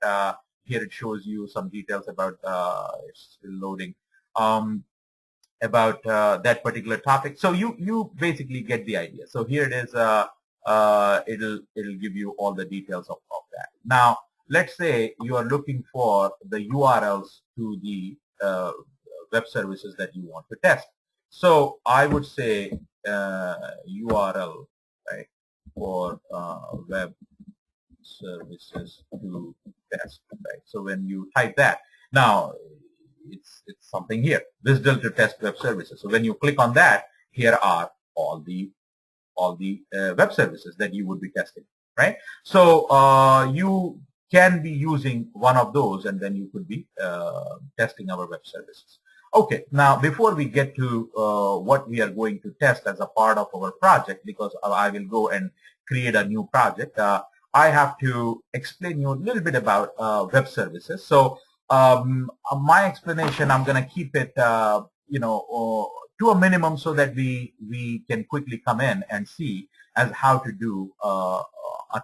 here it shows you some details about, it's still loading, about that particular topic. So you basically get the idea. So here it is. It'll give you all the details of that. Now, let's say you are looking for the URLs to the web services that you want to test. So I would say URL, right, for web services to test, right? So when you type that, now it's something here, WSDL to test web services. So when you click on that, here are all the web services that you would be testing, right? So you can be using one of those, and then you could be testing our web services. Okay, now before we get to what we are going to test as a part of our project, because I will go and create a new project, I have to explain you a little bit about web services. So my explanation, I'm going to keep it, to a minimum, so that we can quickly come in and see as how to do a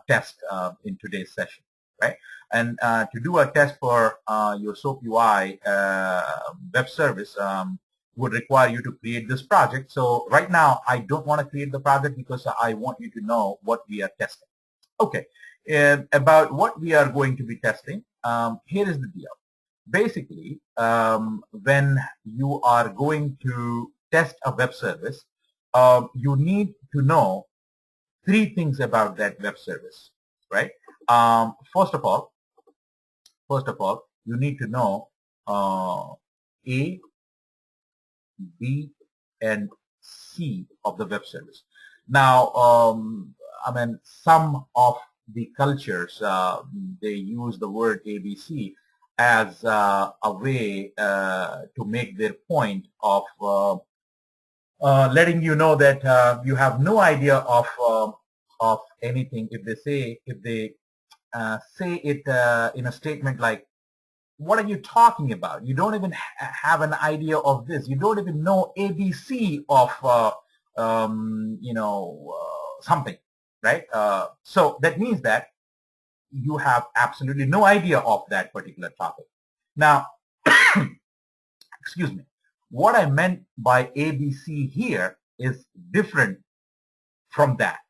test in today's session, right? And to do a test for your SoapUI web service would require you to create this project. So right now, I don't want to create the project because I want you to know what we are testing. Okay, and about what we are going to be testing, here is the deal. Basically, when you are going to test a web service, you need to know three things about that web service, right? First of all, you need to know A, B, and C of the web service. Now, I mean, some of the cultures, they use the word ABC as a way to make their point of letting you know that you have no idea of anything. If they say it in a statement like, "What are you talking about? You don't even have an idea of this. You don't even know ABC of something," right? So that means that you have absolutely no idea of that particular topic. Now, excuse me. What I meant by ABC here is different from that.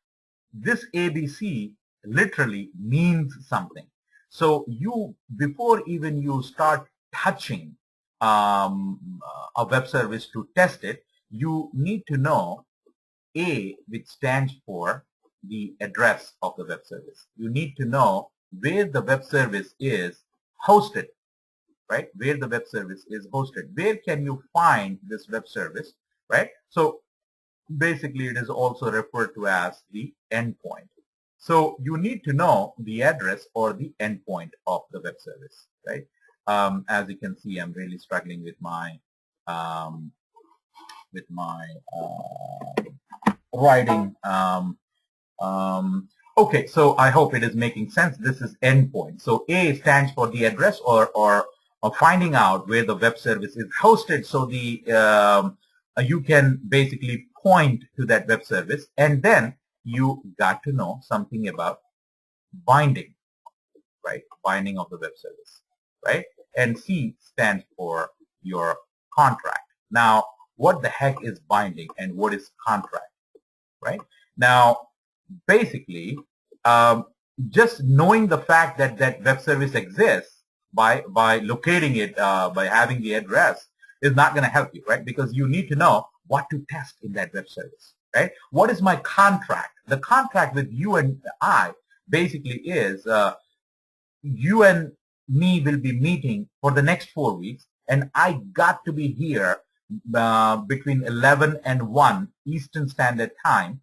this ABC literally means something. So you, before even you start touching a web service to test it, you need to know A, which stands for the address of the web service. You need to know where the web service is hosted, right? Where the web service is hosted. Where can you find this web service, right? So basically it is also referred to as the endpoint. So you need to know the address or the endpoint of the web service, right? As you can see, I'm really struggling with my um, writing. Okay, so I hope it is making sense. This is endpoint. So A stands for the address or finding out where the web service is hosted. So the you can basically point to that web service, and then you got to know something about binding, right? Binding of the web service, right? And C stands for your contract. Now, what the heck is binding and what is contract, right? Now, basically, just knowing the fact that that web service exists by locating it, by having the address, is not going to help you, right? Because you need to know what to test in that web service, right? What is my contract? The contract with you and I basically is you and me will be meeting for the next 4 weeks, and I got to be here between 11 and 1 Eastern Standard Time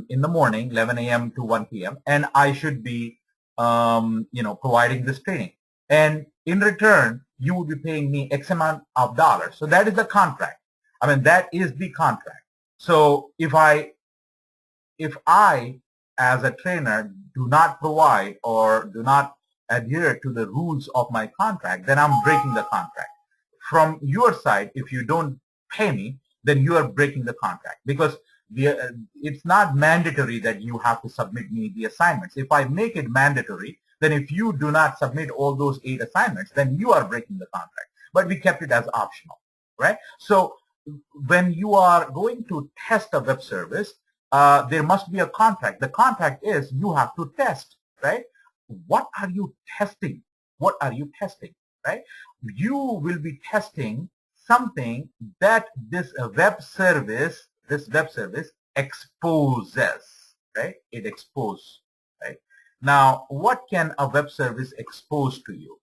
in the morning, 11 a.m. to 1 p.m., and I should be, providing this training. And in return, you will be paying me X amount of dollars. So that is the contract. I mean, that is the contract. So if I, as a trainer, do not provide or do not adhere to the rules of my contract, then I'm breaking the contract. From your side, if you don't pay me, then you are breaking the contract, because it's not mandatory that you have to submit me the assignments. If I make it mandatory, then if you do not submit all those 8 assignments, then you are breaking the contract. But we kept it as optional, right? So when you are going to test a web service, there must be a contract. The contract is you have to test, right? What are you testing? What are you testing, right? You will be testing something that this web service exposes, right? It exposes, right? Now, what can a web service expose to you,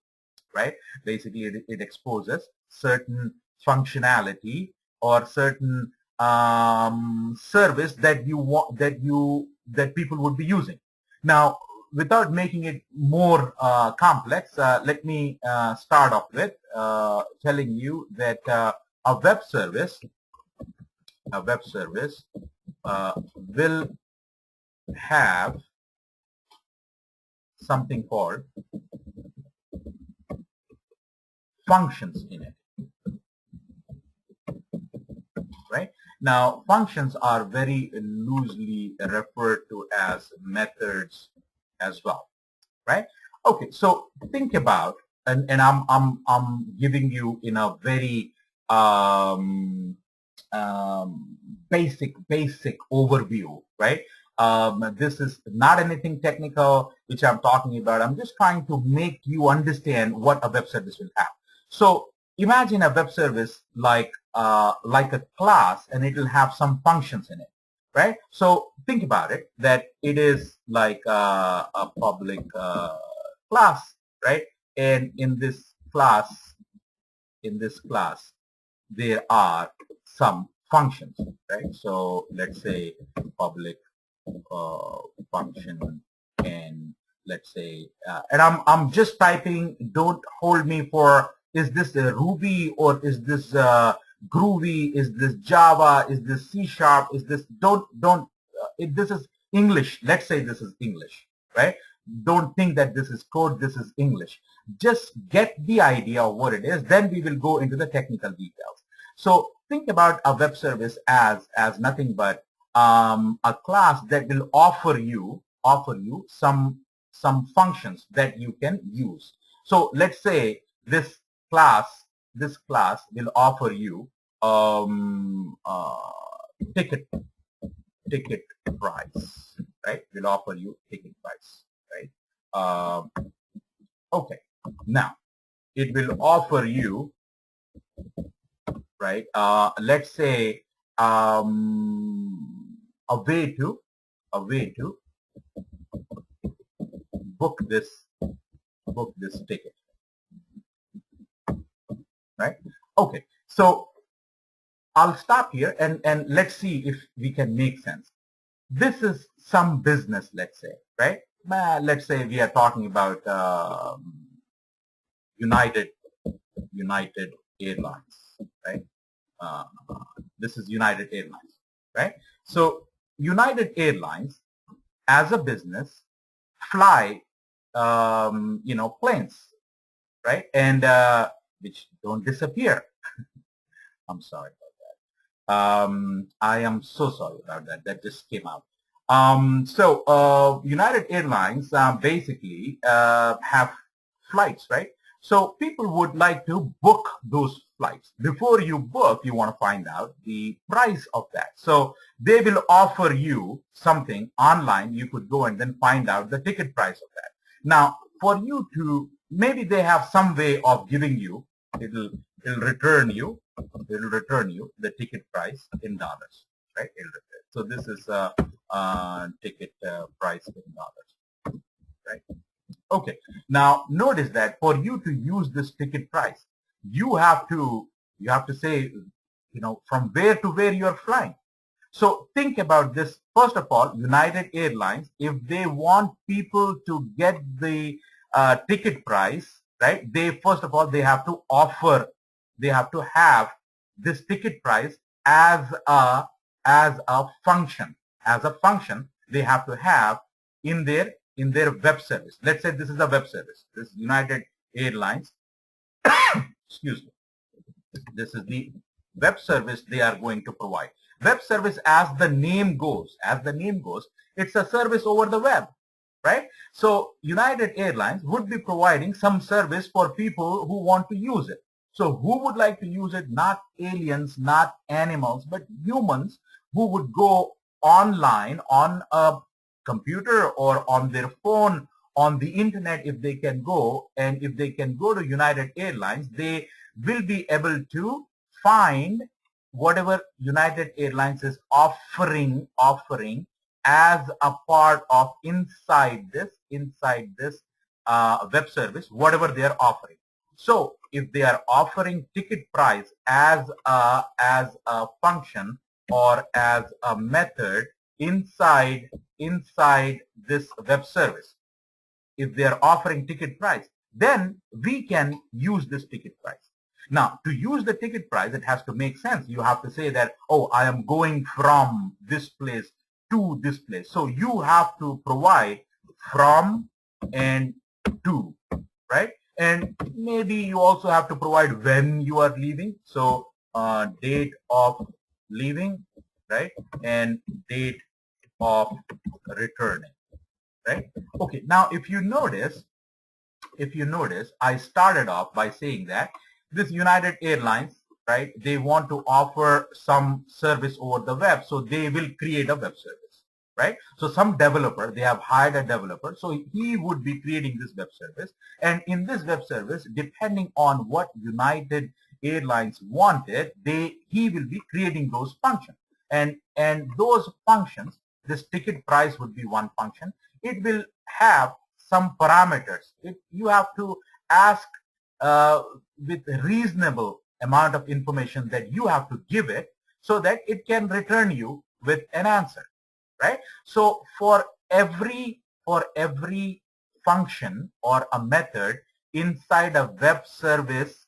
right? Basically, it exposes certain functionality or certain service that you want, that people would be using. Now, without making it more complex, let me start off with telling you that a web service will have something called functions in it, right? Now, functions are very loosely referred to as methods as well, right? Okay, so think about, and I'm giving you in a very basic overview, right? This is not anything technical which I'm talking about. I'm just trying to make you understand what a web service will have. So imagine a web service like a class, and it will have some functions in it, right? So think about it, that it is like a public class, right? And in this class, there are some functions, right? So let's say public function, and let's say, and I'm just typing. Don't hold me for, is this Ruby or is this Groovy? Is this Java? Is this C#? Is this, don't if this is English, let's say this is English, right? Don't think that this is code. This is English. Just get the idea of what it is. Then we will go into the technical details. So think about a web service as nothing but a class that will offer you some functions that you can use. So let's say this class will offer you ticket ticket price, right? Will offer you ticket price, right? Um, okay. Now it will offer you, right? Let's say a way to a way to book this ticket, right? Okay. So I'll stop here and let's see if we can make sense. This is some business, let's say, right? Let's say we are talking about United United Airlines, right? Uh, this is United Airlines, right? So United Airlines, as a business, fly, planes, right? And which don't disappear. I'm sorry. I am so sorry about that. That just came out. United Airlines basically have flights, right? So people would like to book those flights. Before you book, you want to find out the price of that. So they will offer you something online. You could go and then find out the ticket price of that. Now, for you to, maybe they have some way of giving you, it'll return you the ticket price in dollars, right? So this is ticket price in dollars, right? Okay. Now notice that for you to use this ticket price, you have to say, from where to where you are flying. So think about this. First of all, United Airlines, if they want people to get the ticket price, right? First of all, they have to have this ticket price as a function. As a function, they have to have in their web service. Let's say this is a web service. This is United Airlines. Excuse me. This is the web service they are going to provide. Web service, as the name goes, it's a service over the web, right? So United Airlines would be providing some service for people who want to use it. So who would like to use it? Not aliens, not animals, but humans who would go online on a computer or on their phone, on the internet, if they can go. And if they can go to United Airlines, they will be able to find whatever United Airlines is offering as a part of inside this web service, whatever they are offering. So if they are offering ticket price as a function or as a method inside this web service, if they are offering ticket price, then we can use this ticket price. Now, to use the ticket price, it has to make sense. You have to say that, oh, I am going from this place to this place. So you have to provide from and to, right? And maybe you also have to provide when you are leaving. So date of leaving, right? And date of returning, right? Okay, now if you notice, I started off by saying that this United Airlines, right, they want to offer some service over the web, so they will create a web service, right? So some developer, they have hired a developer, so he would be creating this web service. And in this web service, depending on what United Airlines wanted, he will be creating those functions. And those functions, this ticket price would be one function. It will have some parameters. You have to ask with reasonable amount of information that you have to give it so that it can return you with an answer, right? So for every function or a method inside a web service,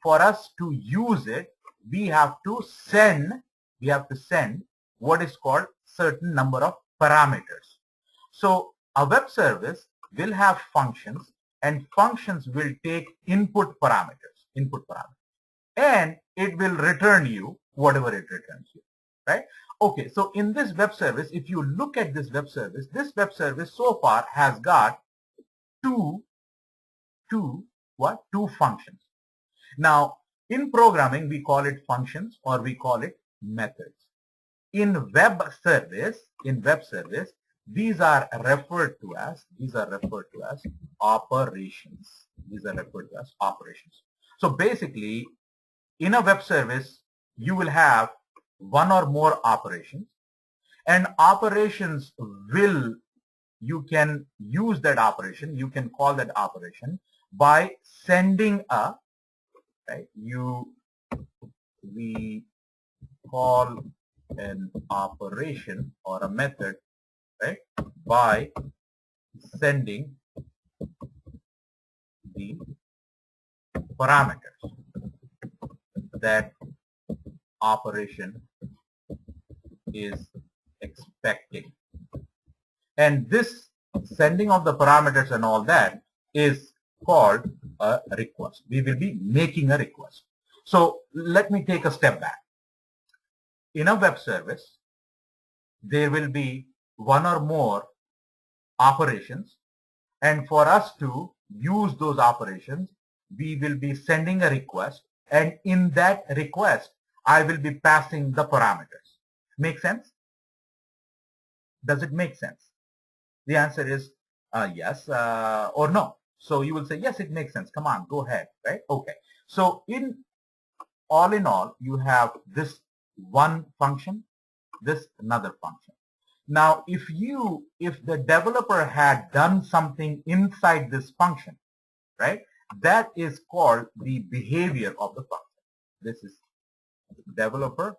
for us to use it, we have to send what is called certain number of parameters. So a web service will have functions, and functions will take input parameters, and it will return you whatever it returns you, right? Okay, so in this web service, if you look at this web service so far has got two functions. Now, in programming, we call it functions or we call it methods. in web service, these are referred to as operations. These are referred to as operations. So basically, in a web service, you will have one or more operations, and operations will, you can use that operation, you can call that operation by sending a, right, we call an operation or a method, right, by sending the parameters that operation is expecting. And this sending of the parameters and all that is called a request. We will be making a request. So let me take a step back. In a web service, there will be one or more operations, and for us to use those operations, we will be sending a request, and in that request, I will be passing the parameters. Make sense? Does it make sense? The answer is yes or no. So you will say, yes, it makes sense. Come on, go ahead, right? Okay. So in all, you have this one function, this another function. Now, if the developer had done something inside this function, right, that is called the behavior of the function. This is developer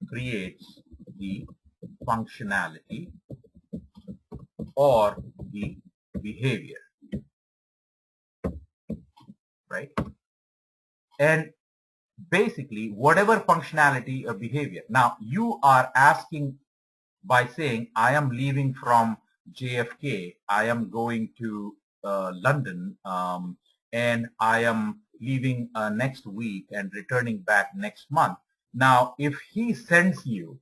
creates the functionality or the behavior, right? And basically, whatever functionality or behavior. Now, you are asking by saying, I am leaving from JFK, I am going to London, and I am leaving next week and returning back next month. Now, if he sends you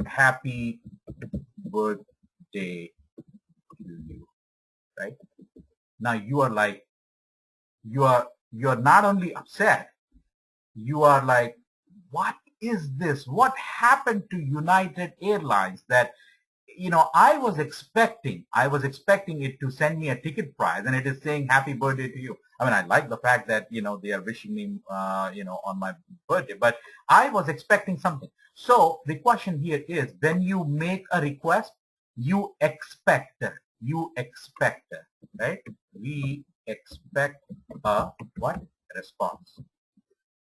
happy birthday to you, right? Now you are like, you're not only upset, you are like, what is this? What happened to United Airlines that, I was expecting it to send me a ticket price, and it is saying happy birthday to you. I mean, I like the fact that, they are wishing me, on my birthday, but I was expecting something. So the question here is, when you make a request, you expect, right? We expect a what? Response.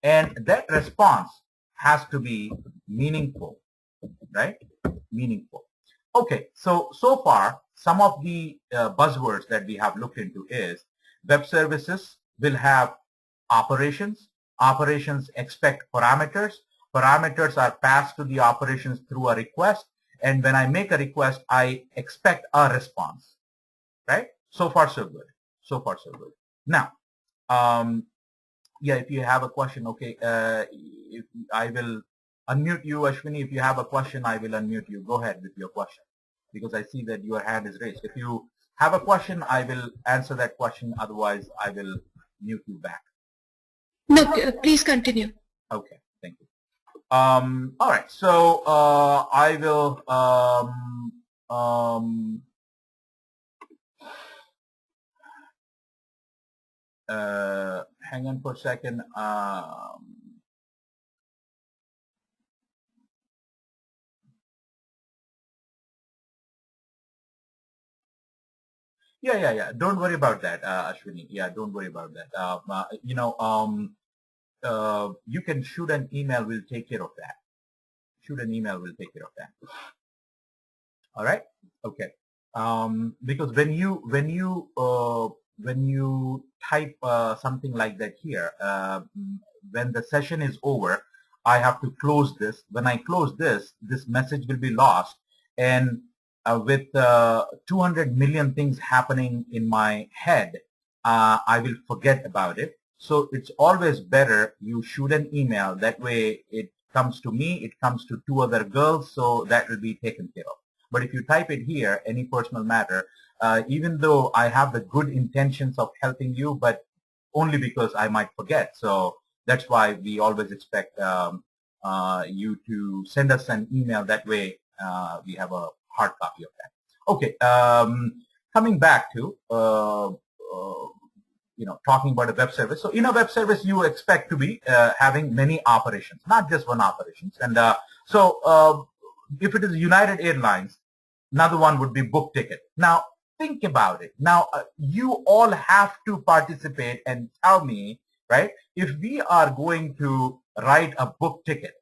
And that response has to be meaningful, right? Meaningful. Okay, so far, some of the buzzwords that we have looked into is web services will have operations. Operations expect parameters. Parameters are passed to the operations through a request. And when I make a request, I expect a response, right? So far, so good. So far, so good. Now, yeah, if you have a question, okay, if I will unmute you, Ashwini. If you have a question, I will unmute you. Go ahead with your question, because I see that your hand is raised. If you have a question, I will answer that question. Otherwise, I will mute you back. No, please continue. Okay, thank you. All right, so I will hang on for a second. Yeah. Don't worry about that, Ashwini. Yeah, don't worry about that. You can shoot an email. We'll take care of that. Shoot an email. We'll take care of that. All right. Okay. Because when you type something like that here, when the session is over, I have to close this. When I close this message will be lost, and with 200 million things happening in my head, I will forget about it. So it's always better you shoot an email. That way it comes to me, it comes to 2 other girls, so that will be taken care of. But if you type it here, any personal matter, even though I have the good intentions of helping you, but only because I might forget. So That's why we always expect you to send us an email. That way we have a hard copy of that. Okay, coming back to talking about a web service. So in a web service, you expect to be having many operations, not just one operations. And if it is United Airlines, another one would be book ticket. Now, think about it. Now, you all have to participate and tell me, right, if we are going to write a book ticket,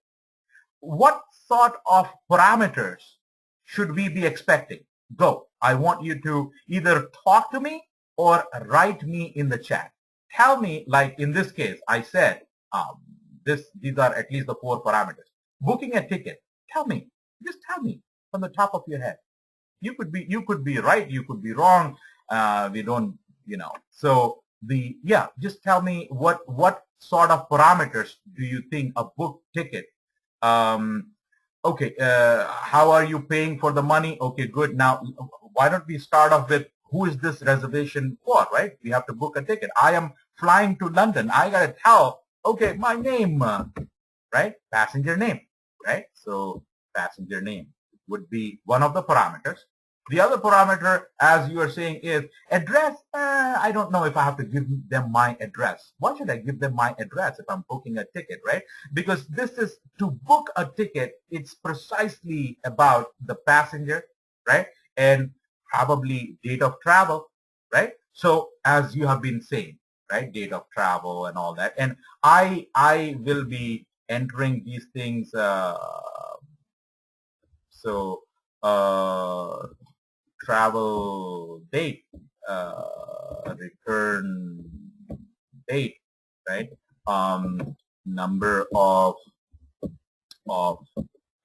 what sort of parameters should we be expecting? Go. I want you to either talk to me or write me in the chat. Tell me, like in this case, I said, these are at least the 4 parameters. Booking a ticket. Tell me. Just tell me from the top of your head. You could be right, you could be wrong. We don't, So just tell me what sort of parameters do you think a book ticket? Okay, how are you paying for the money? Okay, good. Now, why don't we start off with who is this reservation for, right? We have to book a ticket. I am flying to London. I got to tell, okay, my name, right? Passenger name, right? So passenger name would be one of the parameters. The other parameter, as you are saying, is address. I don't know if I have to give them my address. Why should I give them my address if I'm booking a ticket, right? Because this is to book a ticket. It's precisely about the passenger, right? And probably date of travel, right? So as you have been saying, right, date of travel and all that. And I will be entering these things. Travel date, return date, right? Number of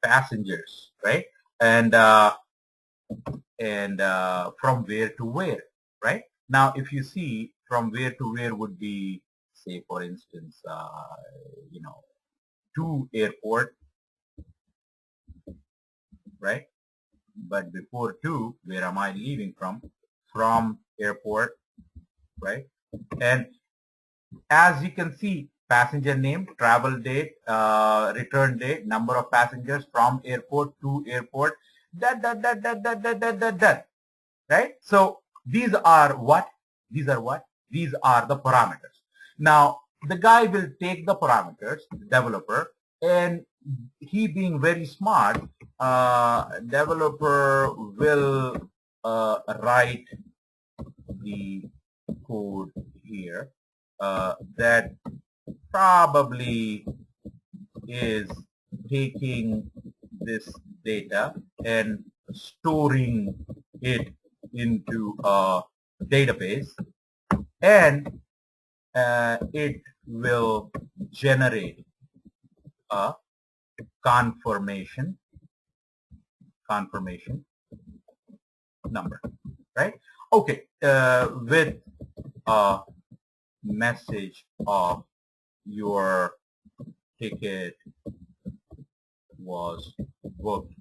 passengers, right? And from where to where, right? Now, if you see from where to where would be, say, for instance, to airport, right? But before to, where am I leaving from? From airport, right? And as you can see, passenger name, travel date, return date, number of passengers from airport to airport, right? So these are what? These are what? These are the parameters. Now, the guy will take the parameters, the developer, and he being very smart, developer will write the code here that probably is taking this data and storing it into a database, and it will generate a confirmation number, right? Okay, with a message of your ticket was booked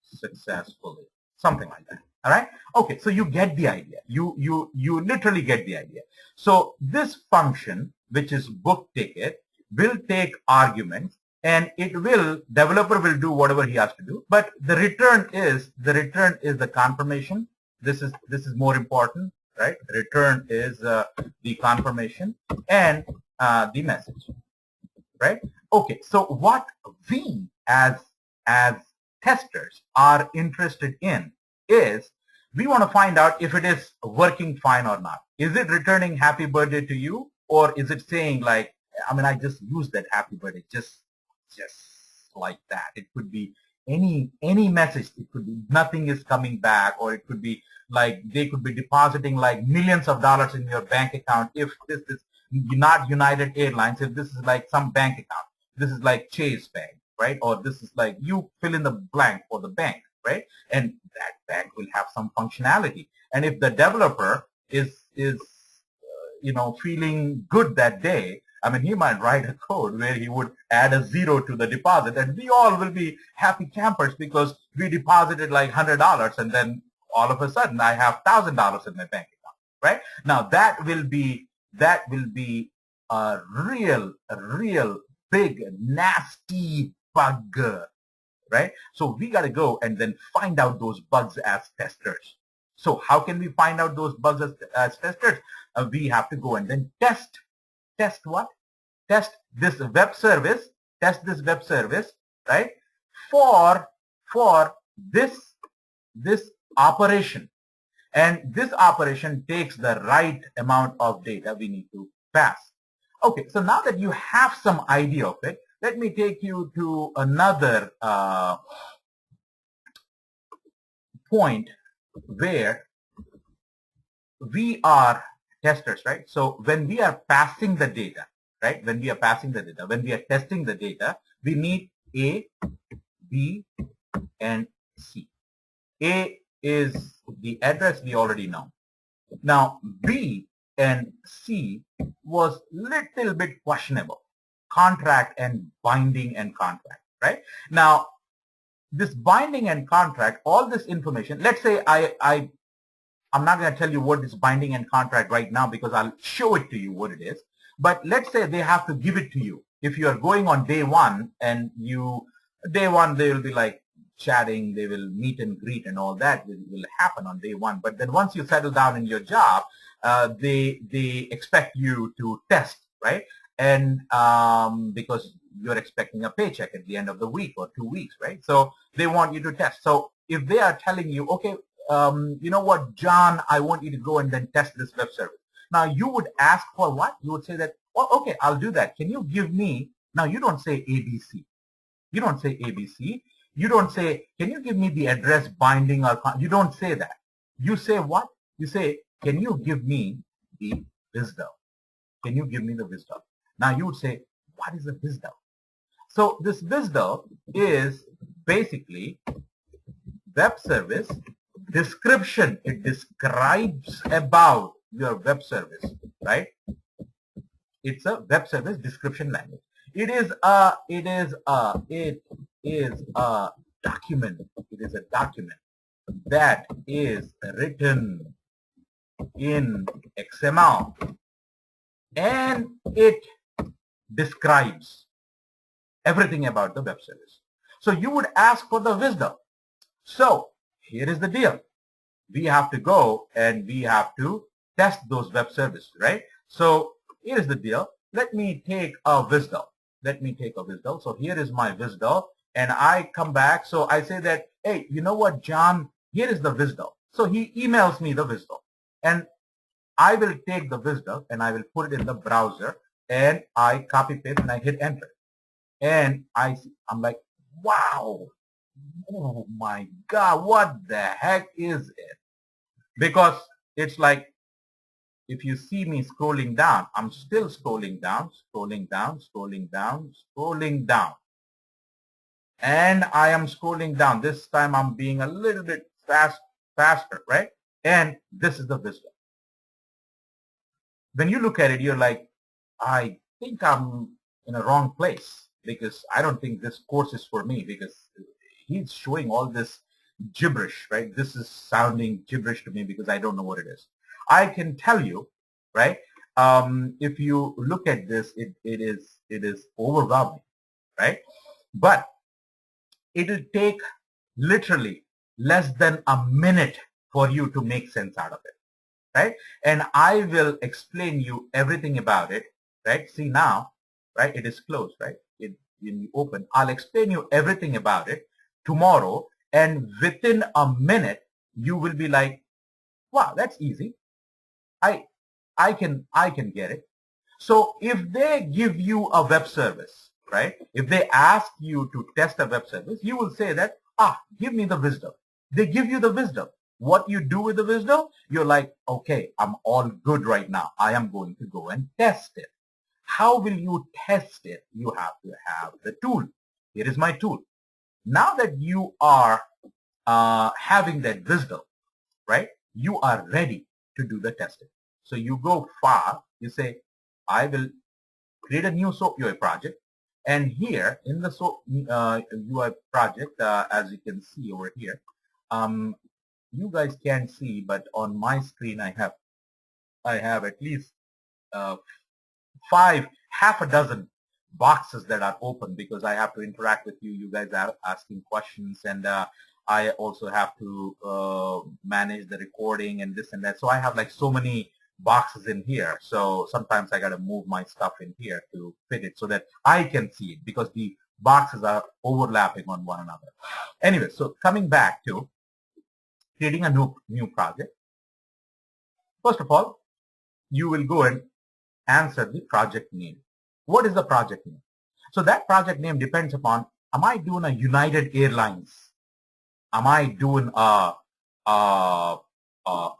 successfully, something like that. All right. Okay. So you get the idea. You literally get the idea. So this function, which is book ticket, will take arguments, and developer will do whatever he has to do. But the return is the confirmation. This is more important, right? Return is the confirmation and the message, right? Okay. So what we as testers are interested in is we want to find out if it is working fine or not. Is it returning happy birthday to you, or is it saying like, I just used that happy birthday just like that. It could be any message. It could be nothing is coming back, or it could be like they could be depositing like millions of dollars in your bank account. If this is not United Airlines, if this is like some bank account, this is like Chase Bank, right? Or this is like, you fill in the blank for the bank, right? And that bank will have some functionality. And if the developer is feeling good that day, he might write a code where he would add a 0 to the deposit, and we all will be happy campers because we deposited like $100, and then all of a sudden I have $1,000 in my bank account, right? Now that will be a real big nasty bug, right? So we got to go and then find out those bugs as testers. So how can we find out those bugs as testers? We have to go and then test what? Test this web service, right? For this operation. And this operation takes the right amount of data we need to pass. Okay, so now that you have some idea of it, let me take you to another point where we are testers, right? So when we are passing the data, right? When we are passing the data, when we are testing the data, we need A, B, and C. A is the address we already know. Now, B and C was little bit questionable. Contract and binding and contract, right? Now, this binding and contract, all this information, let's say I'm not going to tell you what is binding and contract right now because I'll show it to you what it is. But let's say they have to give it to you. If you are going on day one and day one, they will be like chatting, they will meet and greet and all that will happen on day one. But then once you settle down in your job, they expect you to test, right? And because you're expecting a paycheck at the end of the week or 2 weeks, right? So they want you to test. So if they are telling you, okay, you know what, John, I want you to go and then test this web service. Now you would ask for what? You would say that, oh, okay, I'll do that. Can you give me, now you don't say ABC. You don't say ABC. You don't say, can you give me the address binding or, you don't say that. You say what? You say, can you give me the wisdom? Can you give me the wisdom? Now you would say, what is the wisdom? So this wisdom is basically web service description. It describes about your web service, right? It's a web service description language. It is a document. It is a document that is written in XML and it describes everything about the web service. So you would ask for the wisdom. So here is the deal. We have to go and we have to test those web services, right? So here's the deal. Let me take a wisdom. Let me take a wisdom. So here is my wisdom and I come back. So I say that, hey, you know what, John, here is the wisdom. So he emails me the wisdom and I will take the wisdom and I will put it in the browser and I copy paste and I hit enter. And I'm like, wow, oh my God, what the heck is it? Because it's like, if you see me scrolling down, I'm still scrolling down, scrolling down, scrolling down, scrolling down. And I am scrolling down. This time I'm being a little bit faster, right? And this is the wisdom. When you look at it, you're like, I think I'm in a wrong place because I don't think this course is for me because he's showing all this gibberish, right? This is sounding gibberish to me because I don't know what it is. I can tell you, right? If you look at this, it is overwhelming, right? But it'll take literally less than a minute for you to make sense out of it, right? And I will explain you everything about it, right? See now, right? It is closed, right? When you open, I'll explain you everything about it tomorrow, and within a minute, you will be like, wow, that's easy. I can get it. So if they give you a web service, right? If they ask you to test a web service, you will say that, give me the wisdom. They give you the wisdom. What you do with the wisdom, you're like, okay, I'm all good right now. I am going to go and test it. How will you test it? You have to have the tool. Here is my tool. Now that you are having that wisdom, right? You are ready to do the testing. So you go far, you say, I will create a new SoapUI project. And here in the SoapUI project, as you can see over here, you guys can't see, but on my screen I have at least half a dozen boxes that are open because I have to interact with you. You guys are asking questions, and I also have to manage the recording and this and that. So I have like so many boxes in here. So sometimes I got to move my stuff in here to fit it so that I can see it because the boxes are overlapping on one another. Anyway, so coming back to creating a new project. First of all, you will go and answer the project name. What is the project name? So that project name depends upon, am I doing a United Airlines? Am I doing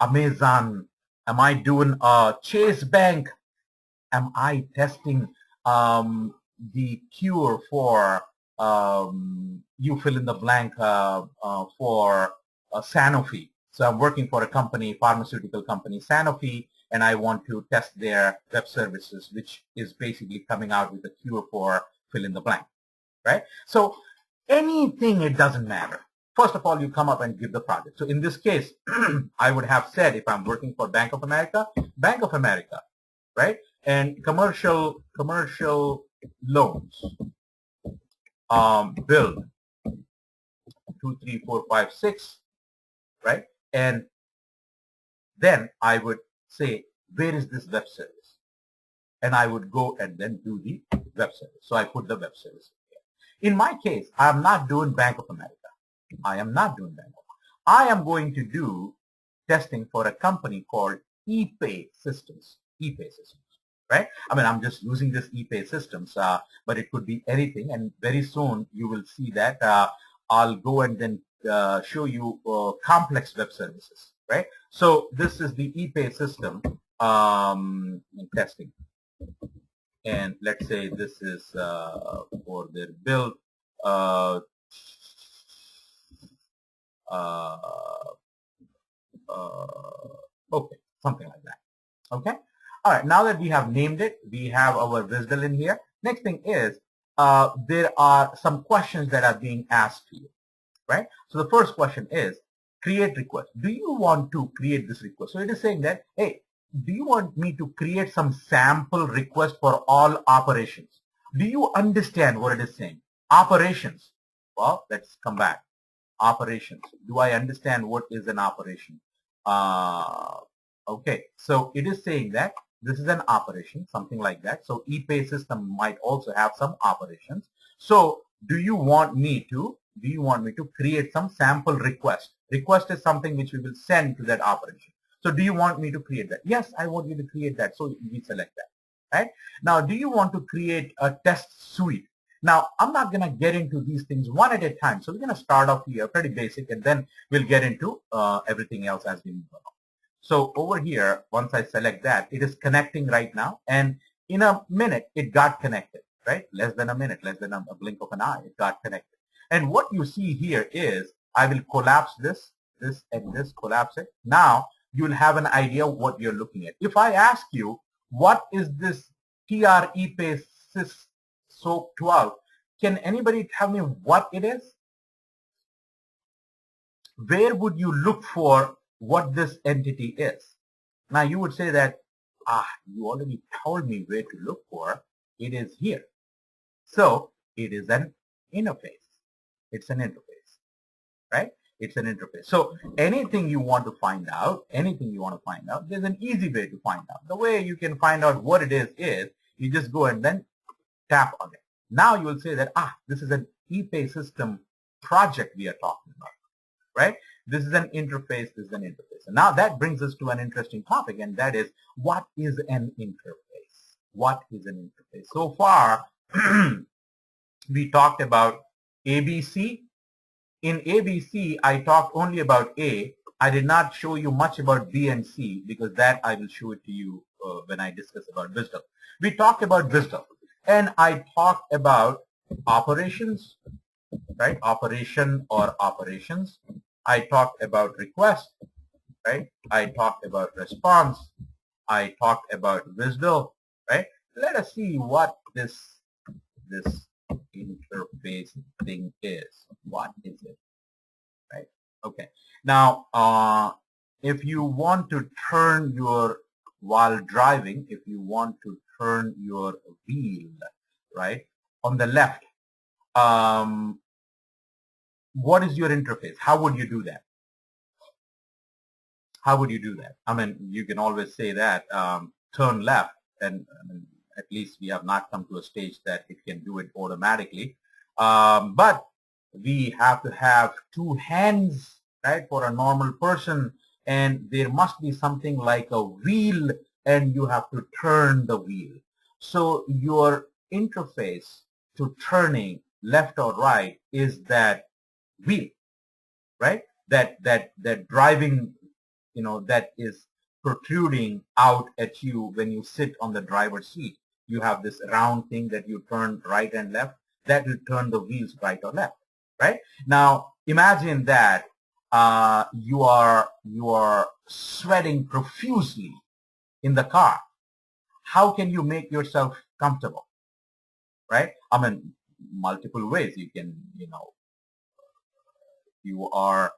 Amazon? Am I doing a Chase Bank? Am I testing the cure for you fill in the blank for Sanofi? So I'm working for a company, pharmaceutical company, Sanofi, and I want to test their web services, which is basically coming out with a cure for fill in the blank, right? So anything, it doesn't matter. First of all, you come up and give the project. So in this case, I would have said, if I'm working for Bank of America, right? And commercial loans, build 2, 3, 4, 5, 6, right? And then I would say, where is this web service? And I would go and then do the web service. So I put the web service here. In my case, I'm not doing Bank of America. I am not doing Bank of America. I am going to do testing for a company called ePay Systems. Right? I mean, I'm just using this ePay Systems, but it could be anything. And very soon you will see that I'll go and then show you complex web services, right? So this is the ePay system testing. And let's say this is for their build. Okay, something like that. Okay. All right. Now that we have named it, we have our WSDL in here. Next thing is there are some questions that are being asked to you, right? So the first question is create request. Do you want to create this request? So it is saying that, hey, do you want me to create some sample request for all operations? Do you understand what it is saying? Operations. Well, let's come back. Operations. Do I understand what is an operation? Okay, so it is saying that this is an operation, something like that. So ePay system might also have some operations. So do you want me to create some sample request? Request is something which we will send to that operation. So do you want me to create that? Yes, I want you to create that. So we select that, right? Now, do you want to create a test suite? Now, I'm not going to get into these things one at a time. So we're going to start off here pretty basic, and then we'll get into everything else as we move along. So over here, once I select that, it is connecting right now. And in a minute, it got connected, right? Less than a minute, less than a blink of an eye, it got connected. And what you see here is I will collapse this, and this, collapse it. Now, you will have an idea what you're looking at. If I ask you, what is this TREPay SOAP 12, can anybody tell me what it is? Where would you look for what this entity is? Now you would say that, you already told me where to look for. It is here. So it is an interface. It's an interface, right? It's an interface. So anything you want to find out, there's an easy way to find out. The way you can find out what it is you just go and then tap on it. Now you will say that, this is an ePay system project we are talking about, right? This is an interface, And now that brings us to an interesting topic, and that is, what is an interface? What is an interface? So far, we talked about ABC. In ABC, I talked only about A. I did not show you much about B and C, because that I will show it to you when I discuss about WSDL. We talked about WSDL, and I talked about operations, right? Operation or operations. I talked about request, right? I talked about response. I talked about WSDL, right? Let us see what this interface thing is. What is it, right? Okay. Now, if you want to turn your, while driving, if you want to turn your wheel, right? On the left, um, what is your interface? How would you do that? How would you do that? I mean, you can always say that turn left, and at least we have not come to a stage that it can do it automatically. But we have to have two hands, right, for a normal person, and there must be something like a wheel, and you have to turn the wheel. So your interface to turning left or right is that wheel, right? That driving, that is protruding out at you when you sit on the driver's seat. You have this round thing that you turn right and left. That will turn the wheels right or left, right? Now imagine that you are sweating profusely in the car. How can you make yourself comfortable, right? I mean, multiple ways. You can, you are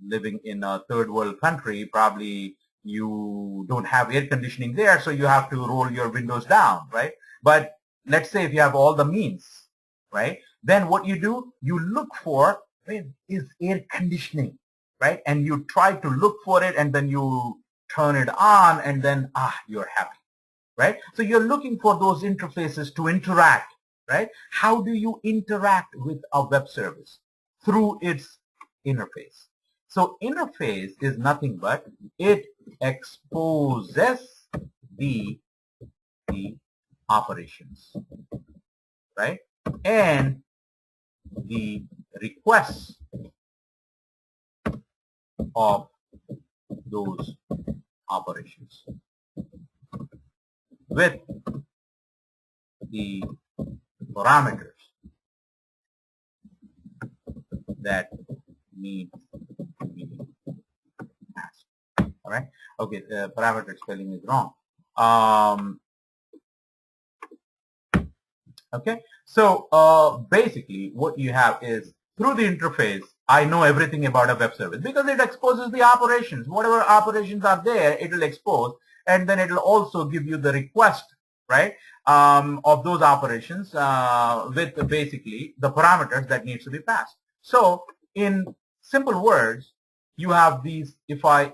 living in a third world country, probably you don't have air conditioning there, so you have to roll your windows down, right? But let's say if you have all the means, right, then what you do, you look for where is air conditioning, right? And you try to look for it, and then you turn it on, and then you're happy, right? So you're looking for those interfaces to interact, right? How do you interact with a web service? Through its interface. So interface is nothing but it exposes the operations, right? And the requests of those operations with the parameters that need to be passed. All right. Okay. The parameter spelling is wrong. Okay. So basically, what you have is through the interface, I know everything about a web service because it exposes the operations. Whatever operations are there, it will expose, and then it will also give you the request, right, of those operations with basically the parameters that needs to be passed. So in simple words, you have these. If I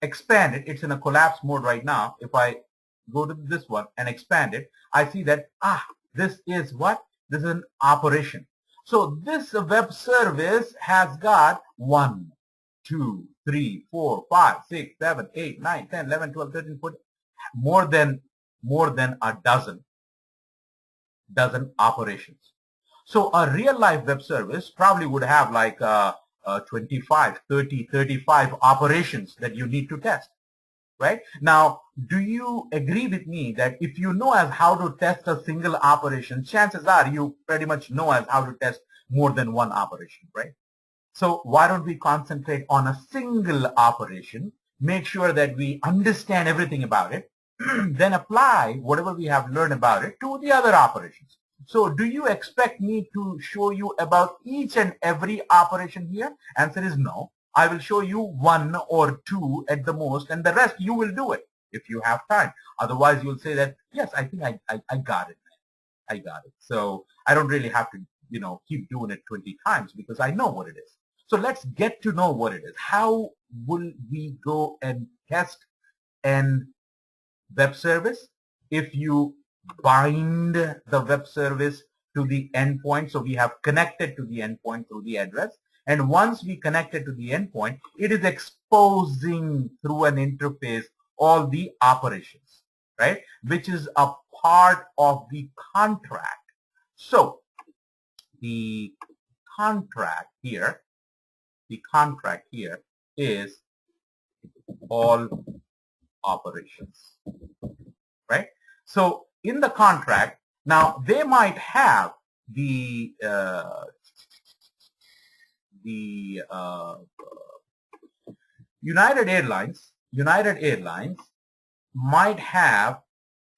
expand it, it's in a collapse mode right now. If I go to this one and expand it, I see that this is what? This is an operation. So this web service has got 1, 2, 3, 4, 5, 6, 7, 8, 9, 10, 11, 12, 13, 14, more than a dozen operations. So a real life web service probably would have like 25, 30, 35 operations that you need to test. Right? Now, do you agree with me that if you know as how to test a single operation, chances are you pretty much know as how to test more than one operation, right? So why don't we concentrate on a single operation, make sure that we understand everything about it, then apply whatever we have learned about it to the other operations. So do you expect me to show you about each and every operation here? Answer is no. I will show you 1 or 2 at the most, and the rest you will do it if you have time. Otherwise, you'll say that, yes, I think I got it. I got it. So I don't really have to, keep doing it 20 times because I know what it is. So let's get to know what it is. How will we go and test an web service? If you bind the web service to the endpoint, so we have connected to the endpoint through the address, and once we connect it to the endpoint, it is exposing through an interface all the operations, right, which is a part of the contract. So the contract here is all operations, right? So in the contract, now they might have the United Airlines might have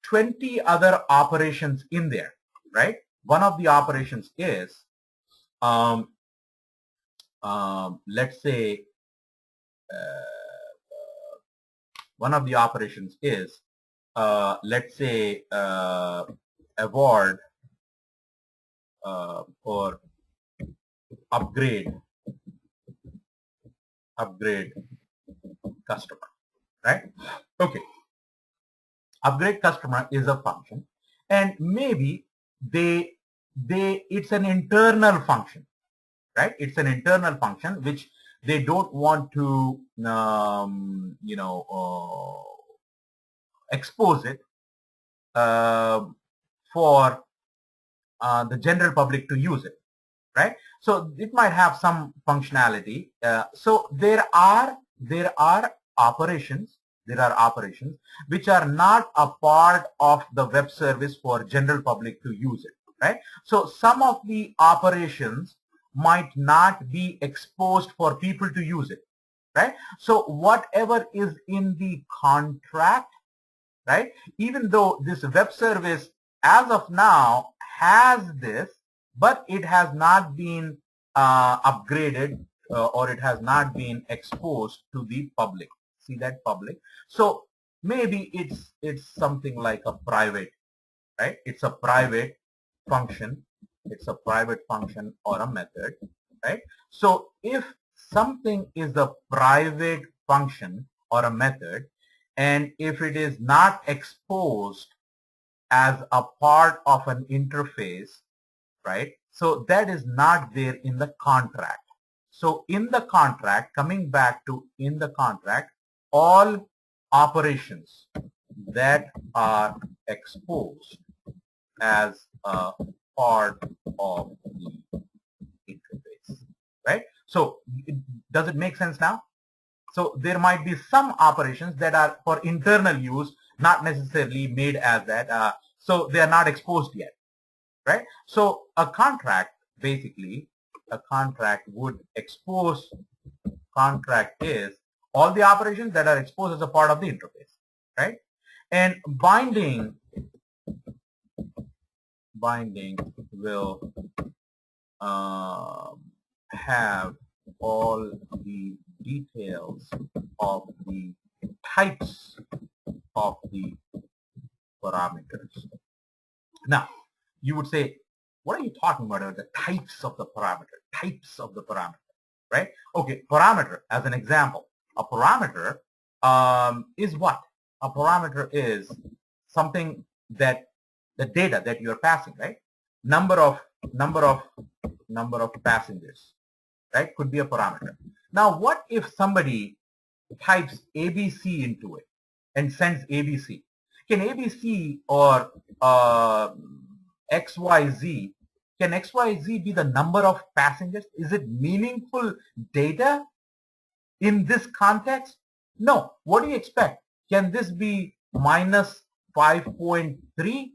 20 other operations in there, right? One of the operations is, let's say, one of the operations is let's say, award or upgrade customer, right? Okay, upgrade customer is a function, and maybe it's an internal function, right? It's an internal function which they don't want to expose it uh, for the general public to use it, right? So it might have some functionality. So there are operations which are not a part of the web service for general public to use it, right? So some of the operations might not be exposed for people to use it, right? So whatever is in the contract, right? Even though this web service as of now has this, but it has not been upgraded or it has not been exposed to the public. See that, public? So maybe it's something like a private, right? It's a private function. It's a private function or a method, right? So if something is a private function or a method, and if it is not exposed as a part of an interface, right? So that is not there in the contract. So in the contract, coming back to in the contract, all operations that are exposed as a part of the interface, right? So does it make sense now? So there might be some operations that are for internal use, not necessarily made as that. So they are not exposed yet, right? So a contract, basically, a contract would expose, contract is all the operations that are exposed as a part of the interface, right? And binding will have all the details of the types of the parameters. Now, you would say, what are you talking about? The types of the parameter, right? Okay, parameter as an example. A parameter is what? A parameter is something that the data that you are passing, right? Number of passengers, right? Could be a parameter. Now, what if somebody types ABC into it and sends ABC? Can ABC or XYZ, can XYZ be the number of passengers? Is it meaningful data in this context? No. What do you expect? Can this be minus 5.3?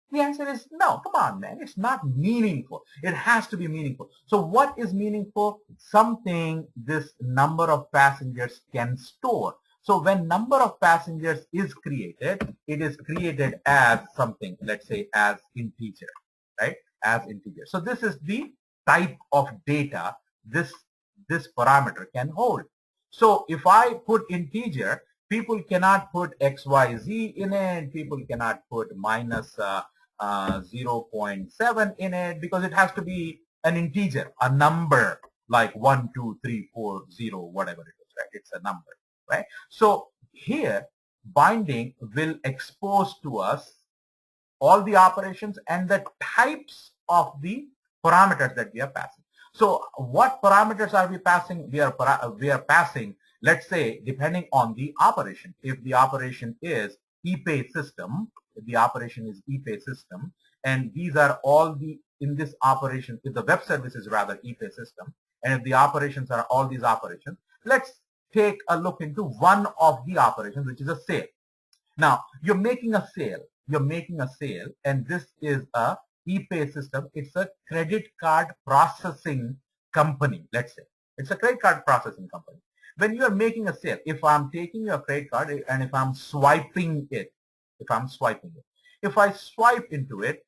The answer is no. Come on, man. It's not meaningful. It has to be meaningful. So what is meaningful? Something this number of passengers can store. So when number of passengers is created, it is created as something, let's say as integer, right? As integer. So this is the type of data this parameter can hold. So if I put integer, people cannot put XYZ in it. People cannot put minus 0.7 in it, because it has to be an integer, a number like 1, 2, 3, 4, 0, whatever it is, right? It's a number, right? So here, binding will expose to us all the operations and the types of the parameters that we are passing. So what parameters are we passing? We are passing, let's say, depending on the operation. If the operation is ePay system, if the operation is ePay system, and these are all the, in this operation, if the web service is rather ePay system, and if the operations are all these operations, let's take a look into one of the operations, which is a sale. Now, you're making a sale, and this is a ePay system. It's a credit card processing company, let's say. It's a credit card processing company. When you are making a sale, if I'm taking your credit card and if I'm swiping it, if I swipe into it,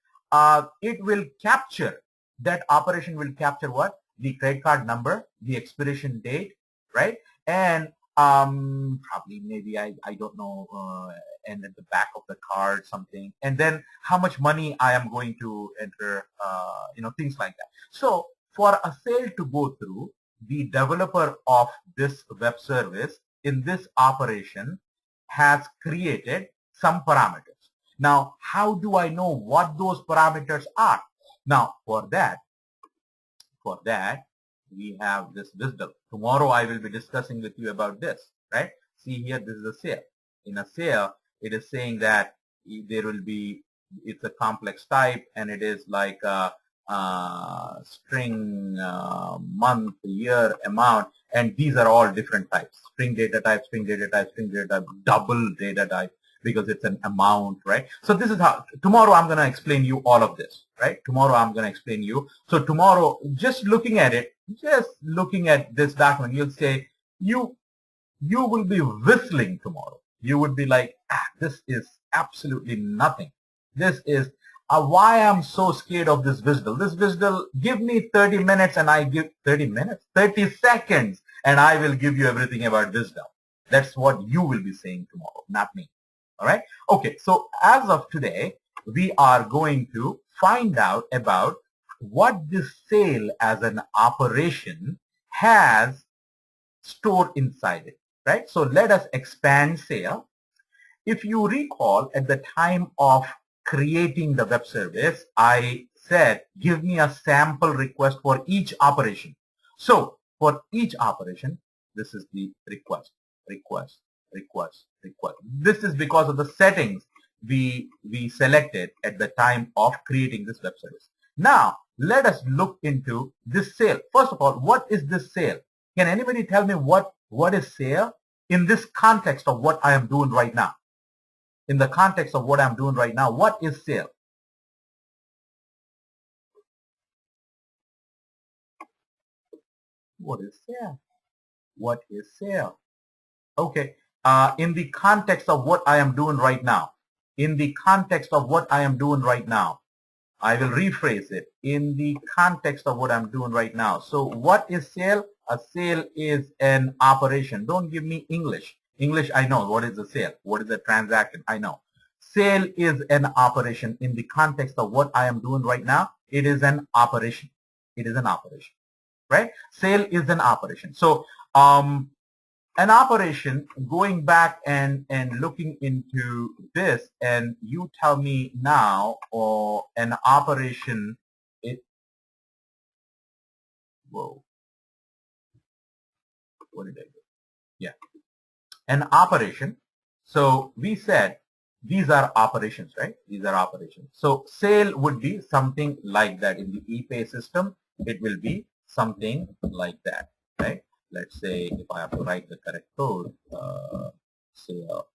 it will capture, that operation will capture what? The credit card number, the expiration date, right? And probably maybe I don't know, and at the back of the card something, and then how much money I am going to enter, things like that. So for a sale to go through, the developer of this web service in this operation has created some parameters. Now, how do I know what those parameters are? Now, for that, we have this wisdom. Tomorrow I will be discussing with you about this, right? See here, this is a sale. In a sale, it is saying that there will be, it's a complex type, and it is like a string, month, year, amount, and these are all different types. String data type, string data type, string data type, double data type, because it's an amount, right? So this is how, tomorrow I'm going to explain you all of this, right? Tomorrow I'm going to explain you. So tomorrow, just looking at it, just looking at this document, you'll say, you will be whistling tomorrow. You would be like, this is absolutely nothing. This is why I'm so scared of this whistle. This whistle, give me 30 minutes and I give 30 minutes, 30 seconds, and I will give you everything about wisdom. That's what you will be saying tomorrow, not me. All right. Okay. So as of today, we are going to find out about what this sale as an operation has stored inside it, right? So let us expand sale. If you recall, at the time of creating the web service, I said, give me a sample request for each operation. So for each operation, this is the request, request, request, request. This is because of the settings we selected at the time of creating this web service. Now, let us look into this sale. First of all, what is this sale? Can anybody tell me what is sale in this context of what I am doing right now? In the context of what I'm doing right now, what is sale? What is sale? What is sale? Okay. In the context of what I am doing right now, in the context of what I am doing right now, I will rephrase it. In the context of what I'm doing right now. So what is sale? A sale is an operation. Don't give me English. English, I know. What is a sale? What is a transaction? I know. Sale is an operation. In the context of what I am doing right now, it is an operation. It is an operation, right? Sale is an operation. So an operation, going back and looking into this, and you tell me now, or an operation, whoa, what did I do? Yeah, an operation. So we said these are operations, right? These are operations. So sale would be something like that. In the ePay system, it will be something like that, right? Let's say if I have to write the correct code, sale.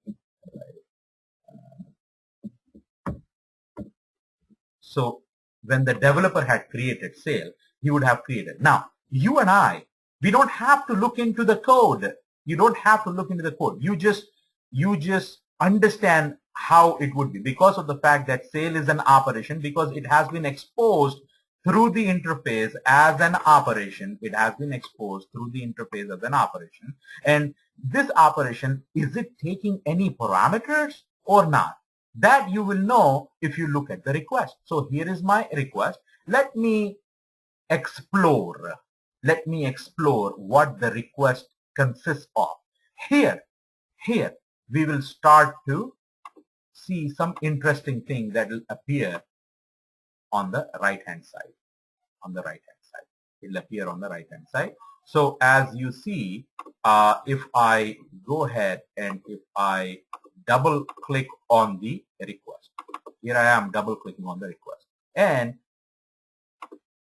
So when the developer had created sale, he would have created. Now, you and I, we don't have to look into the code. You don't have to look into the code. You just understand how it would be, because of the fact that sale is an operation, because it has been exposed through the interface as an operation. It has been exposed through the interface as an operation. And this operation, is it taking any parameters or not? That you will know if you look at the request. So here is my request. Let me explore. Let me explore what the request consists of. Here we will start to see some interesting thing that will appear on the right hand side. On the right hand side, it will appear on the right hand side. So as you see, if I go ahead and if I double click on the request, here I am double clicking on the request, and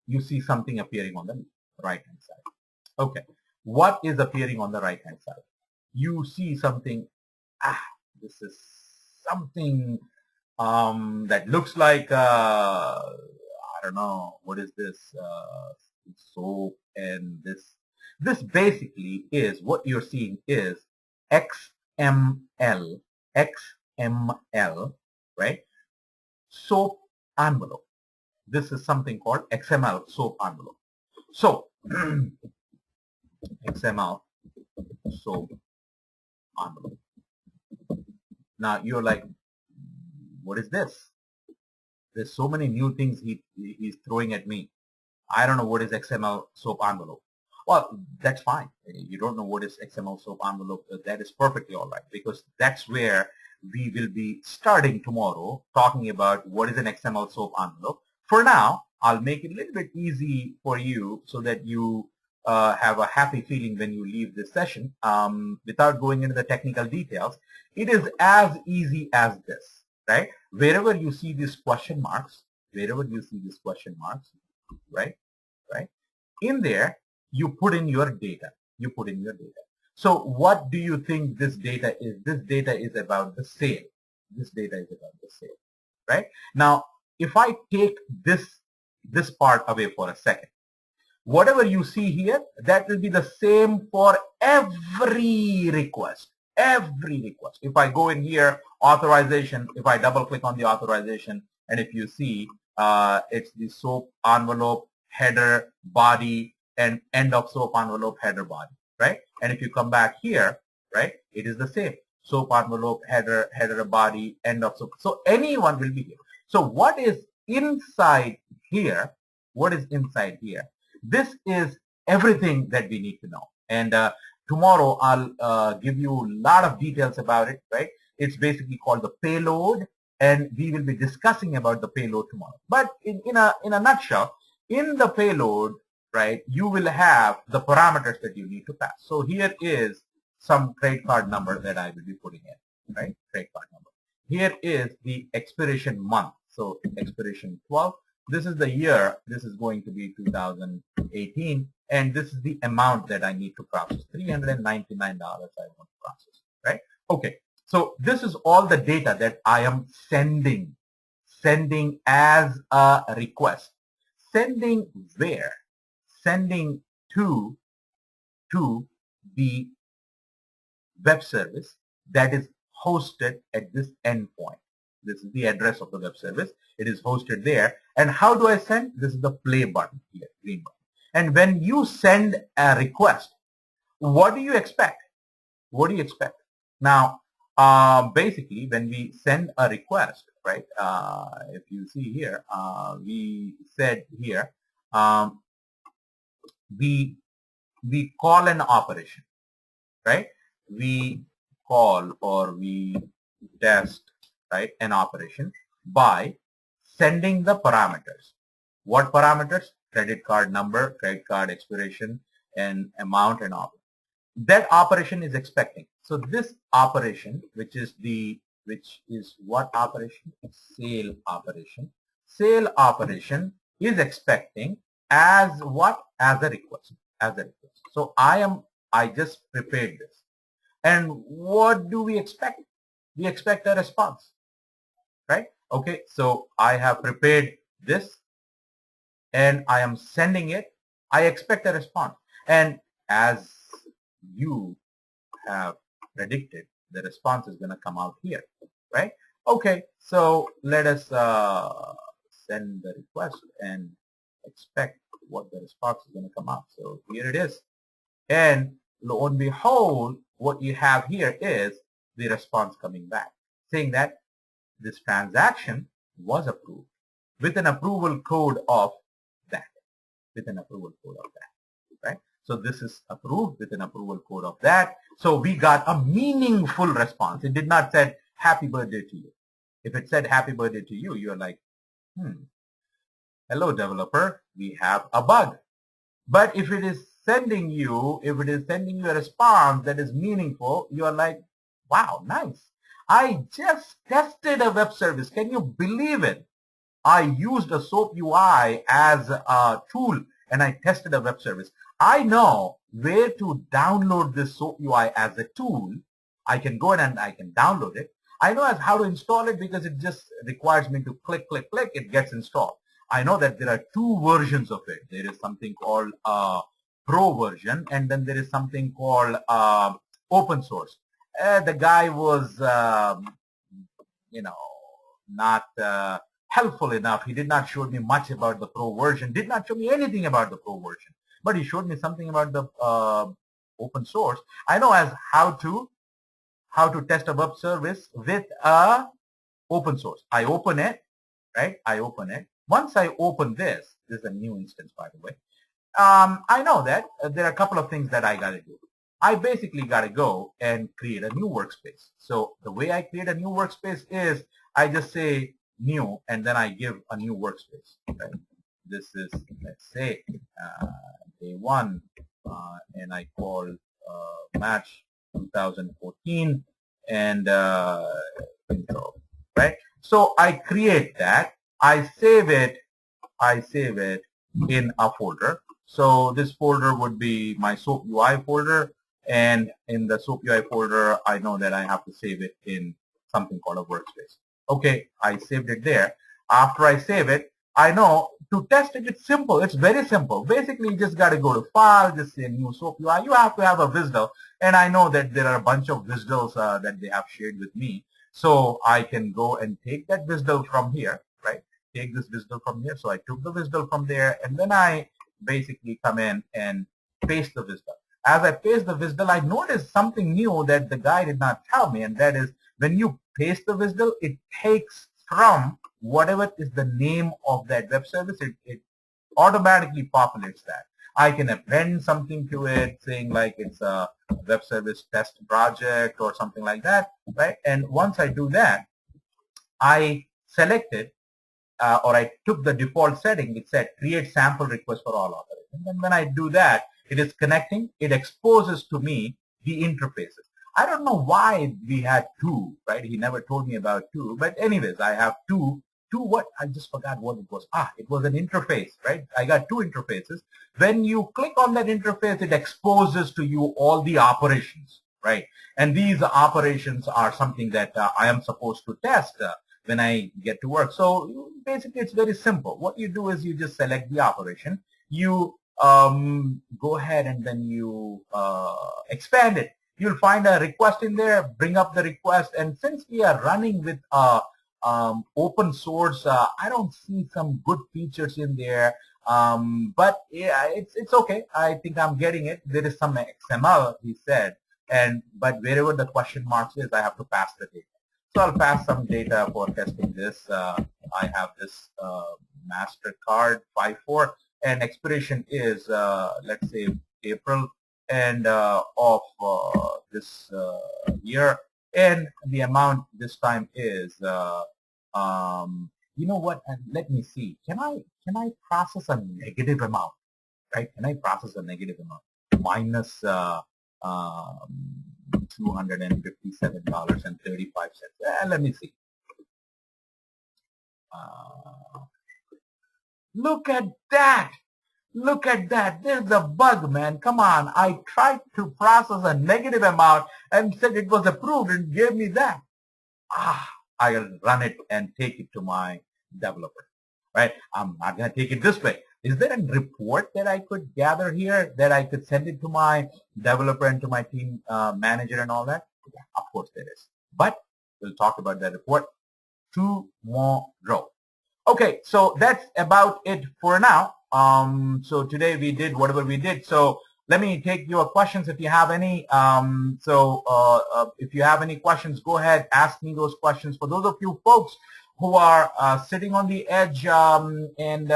you see something appearing on the right hand side. Okay, what is appearing on the right hand side? You see something, this is something that looks like, I don't know, what is this, soap, and this basically is, what you're seeing is XML, right? Soap envelope. This is something called XML soap envelope. So XML soap envelope. Now you're like, what is this? There's so many new things he's throwing at me. I don't know what is XML SOAP envelope. Well, that's fine. You don't know what is XML SOAP envelope. That is perfectly all right, because that's where we will be starting tomorrow, talking about what is an XML SOAP envelope. For now, I'll make it a little bit easy for you so that you have a happy feeling when you leave this session. Without going into the technical details, it is as easy as this, right? Wherever you see these question marks, right? Right? In there, you put in your data. So what do you think this data is? This data is about the sale. Right? Now, if I take this part away for a second, whatever you see here, that will be the same for every request. If I go in here, authorization, if I double click on the authorization, and if you see, it's the SOAP envelope, header, body, and end of SOAP envelope, header, body, right? And if you come back here, right, it is the same. SOAP envelope, header, body, end of SOAP. So anyone will be here. So what is inside here? This is everything that we need to know. And tomorrow I'll give you a lot of details about it, right? It's basically called the payload, and we will be discussing about the payload tomorrow. But in a nutshell, in the payload, right, you will have the parameters that you need to pass. So here is some credit card number that I will be putting in, right? Credit card number. Here is the expiration month. So expiration 12. This is the year. This is going to be 2018, and this is the amount that I need to process. $399 I want to process, right? Okay. So this is all the data that I am sending as a request. Sending where? Sending to the web service that is hosted at this endpoint. This is the address of the web service. It is hosted there. And how do I send? This is the play button here, green button. And when you send a request, what do you expect? Now, basically, when we send a request, right? If you see here, we said here, we call an operation, right? We call or we test, right, an operation by sending the parameters. What parameters? Credit card number, credit card expiration, and amount, and all. That operation is expecting. So this operation, which is what operation? Sale operation. Sale operation is expecting as what? As a request. So I just prepared this. And what do we expect? We expect a response, right? Okay, so I have prepared this and I am sending it. I expect a response. And as you have predicted, the response is going to come out here, right? Okay, so let us send the request and expect what the response is going to come out. So here it is. And lo and behold, what you have here is the response coming back, saying that this transaction was approved with an approval code of that, right? So this is approved with an approval code of that. So we got a meaningful response. It did not say happy birthday to you. If it said happy birthday to you, you're like, hello developer, we have a bug. But if it is sending you a response that is meaningful, you're like, wow, nice. I just tested a web service. Can you believe it? I used a SoapUI as a tool and I tested a web service. I know where to download this SoapUI as a tool. I can go in and I can download it. I know how to install it because it just requires me to click, it gets installed. I know that there are two versions of it. There is something called Pro version, and then there is something called open source. The guy was, not helpful enough. He did not show me much about the Pro version, did not show me anything about the Pro version, but he showed me something about the open source. I know as how to how to test a web service with a open source. I open it, right? I open it. Once I open this is a new instance, by the way. I know that there are a couple of things that I got to do. I basically got to go and create a new workspace. So the way I create a new workspace is I just say new and then I give a new workspace. Right? This is, let's say, day one, and I call match 2014 and intro. Right? So I create that. I save it in a folder. So this folder would be my SoapUI folder, and in the SoapUI folder, I know that I have to save it in something called a workspace. Okay, I saved it there. After I save it, I know to test it, it's simple. It's very simple. Basically, you just got to go to File, just say New SoapUI. You have to have a WSDL, and I know that there are a bunch of WSDLs that they have shared with me. So I can go and take that WSDL from here, right? Take this WSDL from here. So I took the WSDL from there, and then I basically come in and paste the WSDL. As I paste the WSDL, I noticed something new that the guy did not tell me, and that is when you paste the WSDL, it takes from whatever is the name of that web service, it automatically populates that. I can append something to it, saying like it's a web service test project or something like that, right? And once I do that, I selected or I took the default setting. It said create sample request for all operations. And when I do that, it is connecting. It exposes to me the interfaces. I don't know why we had two, right? He never told me about two. But anyways, I have two. What? I just forgot what it was. It was an interface, right? I got two interfaces. When you click on that interface, it exposes to you all the operations, right? And these operations are something that I am supposed to test when I get to work. So basically, it's very simple. What you do is you just select the operation. You go ahead and then you expand it. You'll find a request in there, bring up the request. And since we are running with open source, I don't see some good features in there. But yeah, it's okay. I think I'm getting it. There is some XML, he said. But wherever the question marks is, I have to pass the data. So I'll pass some data for testing this. I have this MasterCard 54, and expiration is, let's say, April and of this year. And the amount this time is, you know what? And let me see. Can I process a negative amount? Right? Can I process a negative amount? Minus $257.35. Let me see. Look at that. Look at that. There's a bug, man. Come on. I tried to process a negative amount and said it was approved and gave me that. I'll run it and take it to my developer. Right? I'm not going to take it this way. Is there a report that I could gather here that I could send it to my developer and to my team manager and all that? Yeah, of course there is. But we'll talk about that report tomorrow. Okay, so that's about it for now. So today we did whatever we did. So let me take your questions if you have any. If you have any questions, go ahead, ask me those questions. For those of you folks who are sitting on the edge and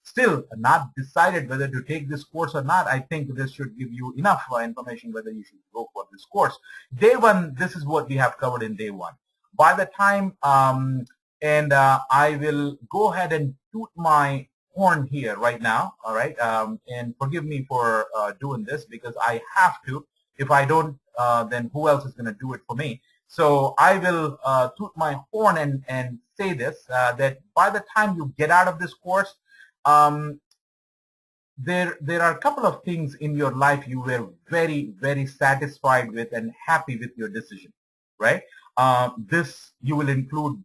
still not decided whether to take this course or not, I think this should give you enough information whether you should go for this course. Day one, this is what we have covered in day one. By the time, I will go ahead and toot my horn here right now, all right? And forgive me for doing this because I have to. If I don't, then who else is going to do it for me? So I will toot my horn and say this, that by the time you get out of this course, there are a couple of things in your life you were very, very satisfied with and happy with your decision, right? You will include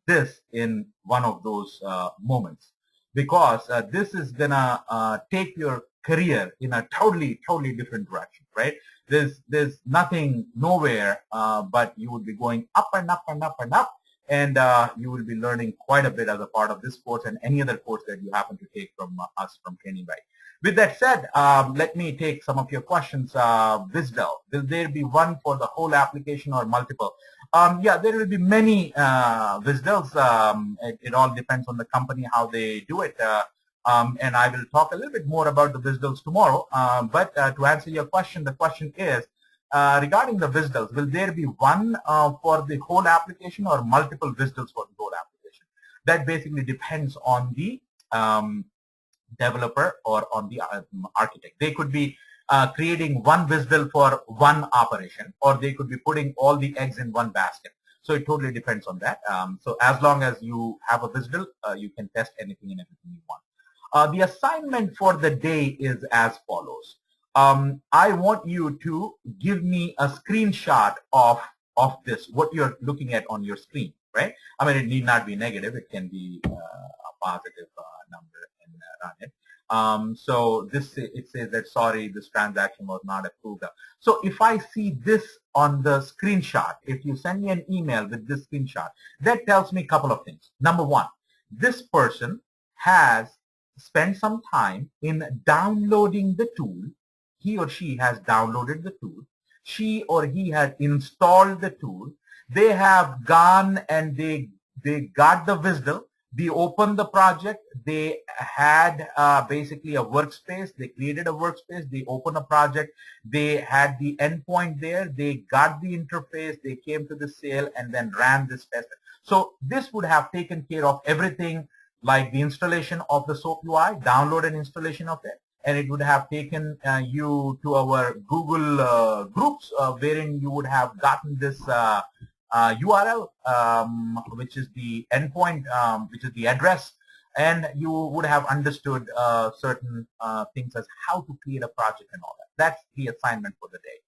this in one of those moments because this is gonna take your career in a totally different direction, right? There's nothing nowhere, but you will be going up and up and up and up, and you will be learning quite a bit as a part of this course and any other course that you happen to take from us from TrainingRite. With that said, let me take some of your questions. Visdel, will there be one for the whole application or multiple? Yeah, there will be many Visdels. It all depends on the company, how they do it. And I will talk a little bit more about the Visdels tomorrow. But to answer your question, the question is, regarding the Visdels, will there be one for the whole application or multiple Visdels for the whole application? That basically depends on the developer or on the architect. They could be creating one Visdel for one operation, or they could be putting all the eggs in one basket. So it totally depends on that. So as long as you have a Visdel, you can test anything and everything you want. The assignment for the day is as follows. I want you to give me a screenshot of this, what you're looking at on your screen, right? I mean, it need not be negative. It can be a positive number and run it. So this, it says that, sorry, this transaction was not approved. So if I see this on the screenshot, if you send me an email with this screenshot, that tells me a couple of things. Number one, this person has spent some time in downloading the tool. He or she has downloaded the tool. She or he has installed the tool. They have gone and they got the Visdel. They opened the project. They had basically a workspace. They created a workspace. They opened a project. They had the endpoint there. They got the interface. They came to the sale and then ran this test. So this would have taken care of everything, like the installation of the SoapUI, download and installation of it, and it would have taken you to our Google groups, wherein you would have gotten this URL, which is the endpoint, which is the address, and you would have understood certain things as how to create a project and all that. That's the assignment for the day.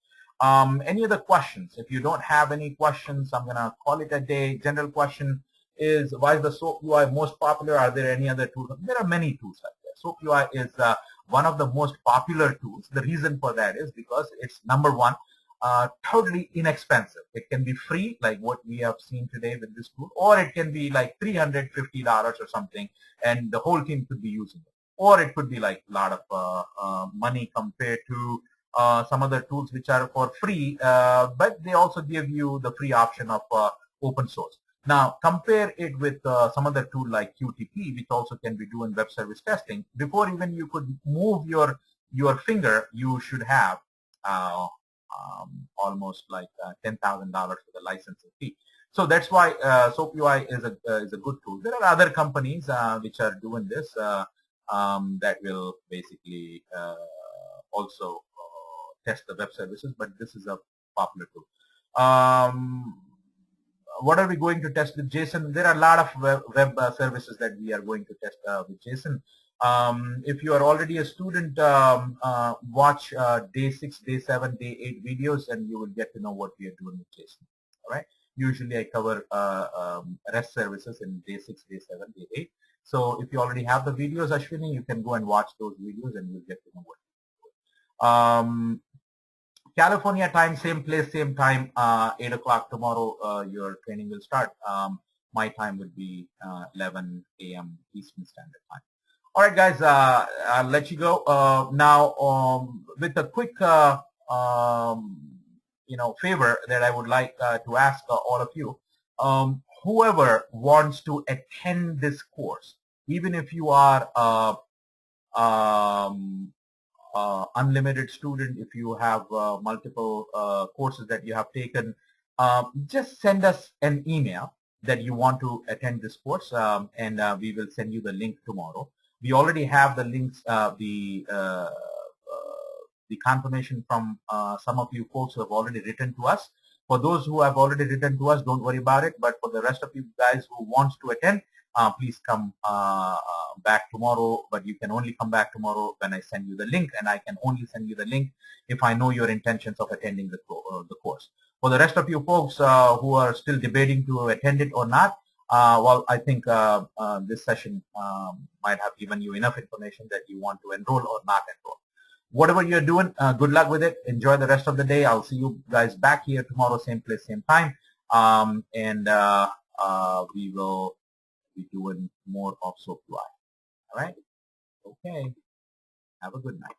Any other questions? If you don't have any questions, I'm going to call it a day. General question is, why is the SoapUI most popular? Are there any other tools? There are many tools like that. SoapUI is one of the most popular tools. The reason for that is because it's, number one, totally inexpensive. It can be free, like what we have seen today with this tool, or it can be like $350 or something, and the whole team could be using it. Or it could be like a lot of money compared to some other tools which are for free, but they also give you the free option of open source. Now, compare it with some other tool like QTP, which also can be doing web service testing. Before even you could move your finger, you should have almost like $10,000 for the licensing fee. So that's why SoapUI is a good tool. There are other companies which are doing this that will basically also test the web services, but this is a popular tool. What are we going to test with JSON? There are a lot of web services that we are going to test with JSON. If you are already a student, watch day 6, day 7, day 8 videos, and you will get to know what we are doing with JSON. All right. Usually I cover REST services in day 6, day 7, day 8. So if you already have the videos, Ashwini, you can go and watch those videos and you'll get to know what we're doing. California time, same place, same time, 8 o'clock tomorrow, your training will start. My time would be 11 a.m. Eastern Standard Time. All right, guys, I'll let you go. Now, with a quick, favor that I would like to ask all of you, whoever wants to attend this course, even if you are unlimited student, if you have multiple courses that you have taken, just send us an email that you want to attend this course, and we will send you the link tomorrow. We already have the links, the confirmation from some of you folks who have already written to us. For those who have already written to us, don't worry about it. But for the rest of you guys who wants to attend, please come back tomorrow. But you can only come back tomorrow when I send you the link, and I can only send you the link if I know your intentions of attending the course. For the rest of you folks who are still debating to attend it or not, well, I think this session might have given you enough information that you want to enroll or not enroll. Whatever you're doing, good luck with it. Enjoy the rest of the day. I'll see you guys back here tomorrow, same place, same time. And we will be doing more of SoapUI. All right? Okay. Have a good night.